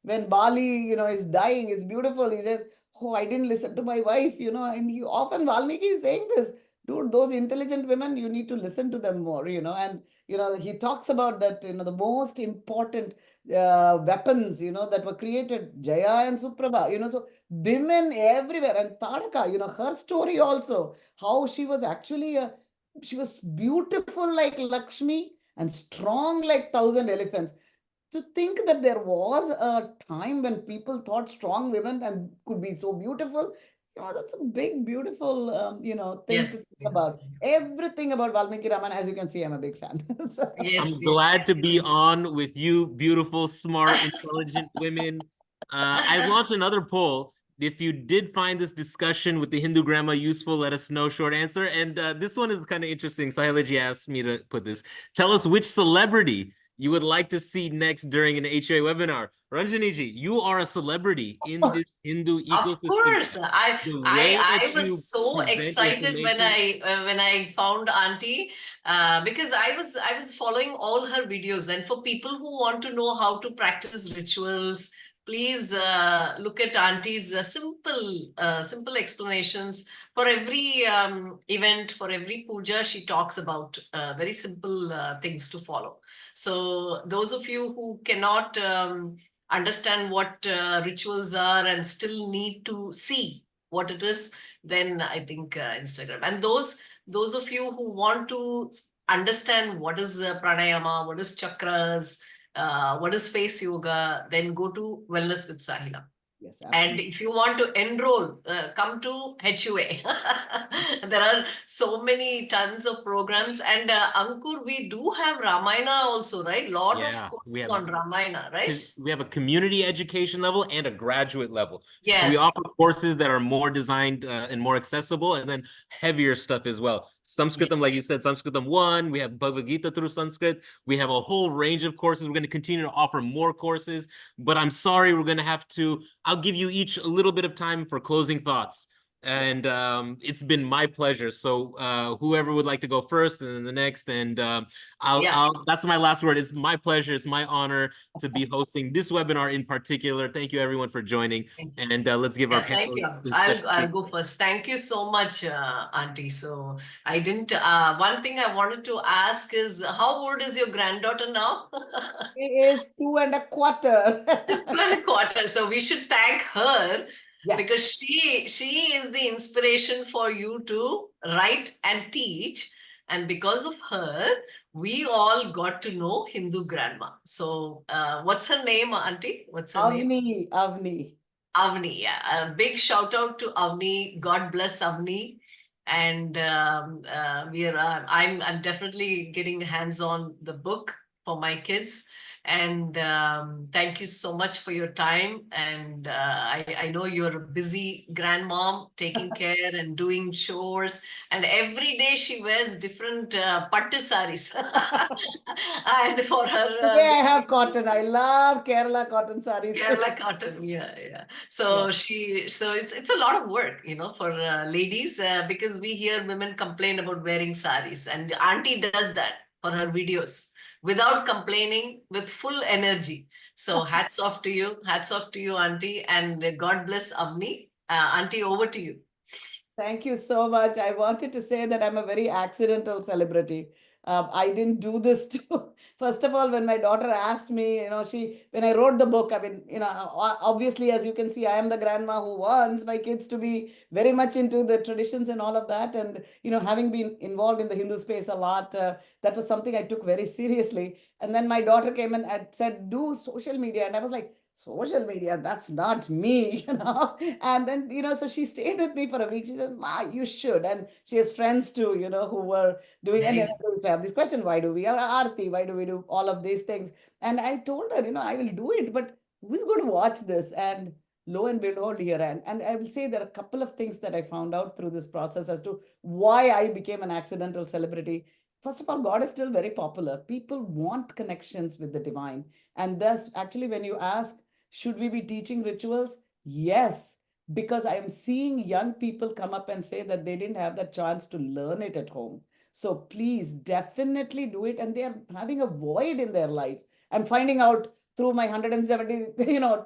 when Bali, is dying, it's beautiful. He says, oh, I didn't listen to my wife, and often Valmiki is saying this, dude, those intelligent women, you need to listen to them more, and, he talks about that, the most important weapons, that were created, Jaya and Suprabha, so women everywhere. And Tadaka, her story also, how she was actually she was beautiful like Lakshmi and strong like 1,000 elephants. To think that there was a time when people thought strong women and could be so beautiful, that's a big, beautiful, thing to think about. Everything about Valmiki Raman, as you can see, I'm a big fan. I'm glad to be on with you, beautiful, smart, intelligent women. I launched another poll. If you did find this discussion with the Hindu grammar useful, let us know. Short answer. And this one is kind of interesting. Sahilaji asked me to put this. Tell us which celebrity you would like to see next during an HUA webinar. Ranjaniji, you are a celebrity in this Hindu ecosystem. Of course, I was so excited when I found Auntie because I was following all her videos, and for people who want to know how to practice rituals, please look at Auntie's simple explanations for every event, for every puja. She talks about very simple things to follow. So those of you who cannot understand what rituals are and still need to see what it is, then I think Instagram. And those of you who want to understand what is pranayama, what is chakras, what is face yoga, then go to Wellness with Sahila. Yes, and if you want to enroll, come to HUA. There are so many tons of programs. And Ankur, we do have Ramayana also, right? Lot of courses on Ramayana, right? We have a community education level and a graduate level. So Yes. we offer courses that are more designed and more accessible, and then heavier stuff as well. Sanskritam, like you said, Sanskritam 1, we have Bhagavad Gita through Sanskrit. We have a whole range of courses. We're going to continue to offer more courses, but I'm sorry, we're going to have to, I'll give you each a little bit of time for closing thoughts. And it's been my pleasure. So whoever would like to go first, and then the next, and I'll that's my last word. It's my pleasure. It's my honor to be hosting this webinar in particular. Thank you everyone for joining. And let's give our panelists. I'll go first. Thank you so much, Auntie. So I didn't, one thing I wanted to ask is, how old is your granddaughter now? It is 2 1/4. 2 1/4. So we should thank her. Yes. Because she is the inspiration for you to write and teach. And because of her, we all got to know Hindu grandma. So what's her name, Auntie? What's her name? Avni. Avni, yeah. A big shout out to Avni. God bless Avni. And I'm definitely getting hands on the book for my kids. And thank you so much for your time. And I know you're a busy grandmom, taking care and doing chores. And every day she wears different pattu saris. And for her... Today I have cotton. I love Kerala cotton saris. Kerala cotton, yeah. So it's a lot of work, for ladies, because we hear women complain about wearing saris. And Auntie does that for her videos, without complaining, with full energy. So hats off to you. Hats off to you, Auntie. And God bless Avni. Auntie, over to you. Thank you so much. I wanted to say that I'm a very accidental celebrity. I didn't do this to, first of all, when my daughter asked me, when I wrote the book, I mean, obviously, as you can see, I am the grandma who wants my kids to be very much into the traditions and all of that. And, having been involved in the Hindu space a lot, that was something I took very seriously. And then my daughter came and said, do social media. And I was like, social media, that's not me, And then, so she stayed with me for a week. She says, Ma, you should. And she has friends too, who were doing, and then we have this question, why do we have Aarti? Why do we do all of these things? And I told her, I will do it, but who's going to watch this? And lo and behold, here. And I will say there are a couple of things that I found out through this process as to why I became an accidental celebrity. First of all, God is still very popular. People want connections with the divine. And thus, actually, when you ask, should we be teaching rituals? Yes, because I am seeing young people come up and say that they didn't have the chance to learn it at home. So please definitely do it. And they are having a void in their life. I'm finding out through my 170,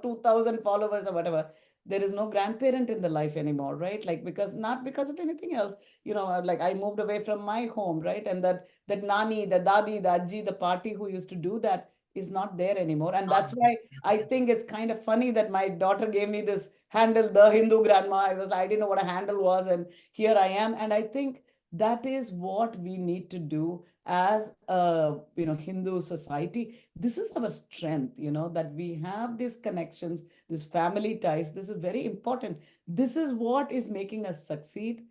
2000 followers or whatever, there is no grandparent in the life anymore, right? Like, not because of anything else, like I moved away from my home, right? And that nani, the dadi, the ajji, the party who used to do that is not there anymore. And that's why I think it's kind of funny that my daughter gave me this handle, the Hindu grandma. I didn't know what a handle was. And here I am. And I think that is what we need to do as a Hindu society. This is our strength, that we have these connections, these family ties. This is very important. This is what is making us succeed.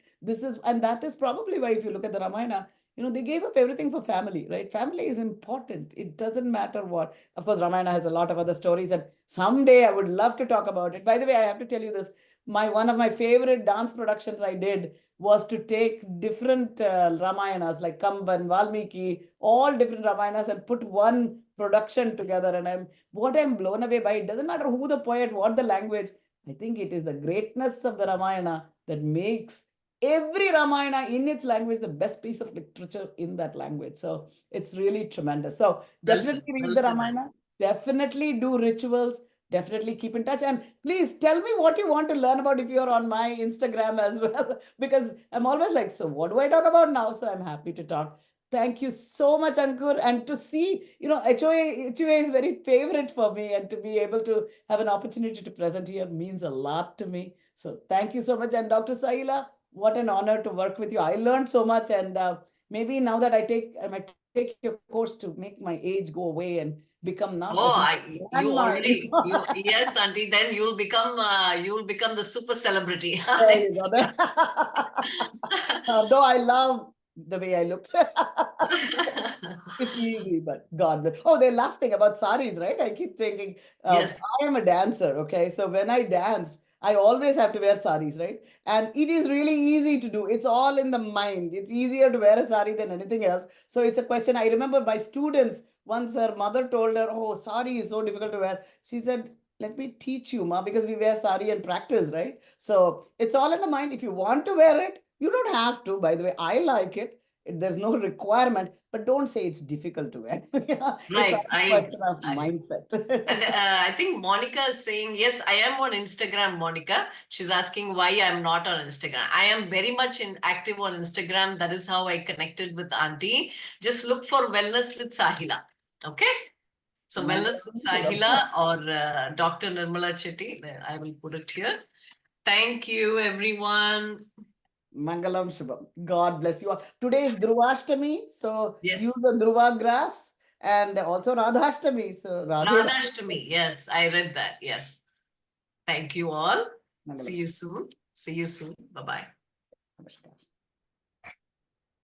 And that is probably why, if you look at the Ramayana, they gave up everything for family, right? Family is important. It doesn't matter what. Of course, Ramayana has a lot of other stories, and someday I would love to talk about it. By the way, I have to tell you this. One of my favorite dance productions I did was to take different Ramayanas like Kamban, Valmiki, all different Ramayanas and put one production together. And I'm blown away by. It doesn't matter who the poet, what the language. I think it is the greatness of the Ramayana that makes every Ramayana in its language the best piece of literature in that language. So it's really tremendous. So definitely read the Ramayana. Definitely do rituals. Definitely keep in touch. And please tell me what you want to learn about if you're on my Instagram as well, because I'm always like, so what do I talk about now? So I'm happy to talk. Thank you so much, Ankur. And to see, HOA is very favorite for me, and to be able to have an opportunity to present here means a lot to me. So thank you so much. And Dr. Sahila, what an honor to work with you. I learned so much, and maybe now that I might take your course to make my age go away and become not. Yes, Auntie. Then you'll become the super celebrity. There you go. Though I love the way I look. It's easy, but God bless. Oh, the last thing about saris, right? I keep thinking, yes. I am a dancer, okay? So when I danced, I always have to wear saris, right? And it is really easy to do. It's all in the mind. It's easier to wear a sari than anything else. So it's a question. I remember my students, once her mother told her, oh, sari is so difficult to wear. She said, let me teach you, ma, because we wear sari and practice, right? So it's all in the mind. If you want to wear it, you don't have to. By the way, I like it. There's no requirement, but don't say it's difficult to wear. It's a question of mindset. And I think Monica is saying, yes, I am on Instagram, Monica. She's asking why I'm not on Instagram. I am very much active on Instagram. That is how I connected with Auntie. Just look for Wellness with Sahila. Okay? So Wellness with Sahila or Dr. Nirmala Chetty. I will put it here. Thank you, everyone. Mangalam Shubham. God bless you all. Today is Dhruvashtami, so yes. use the Dhruva grass, and also Radhashtami. So Radhashtami. Yes, I read that. Yes. Thank you all. Mangalam. See you soon. See you soon. Bye-bye. Namaskar.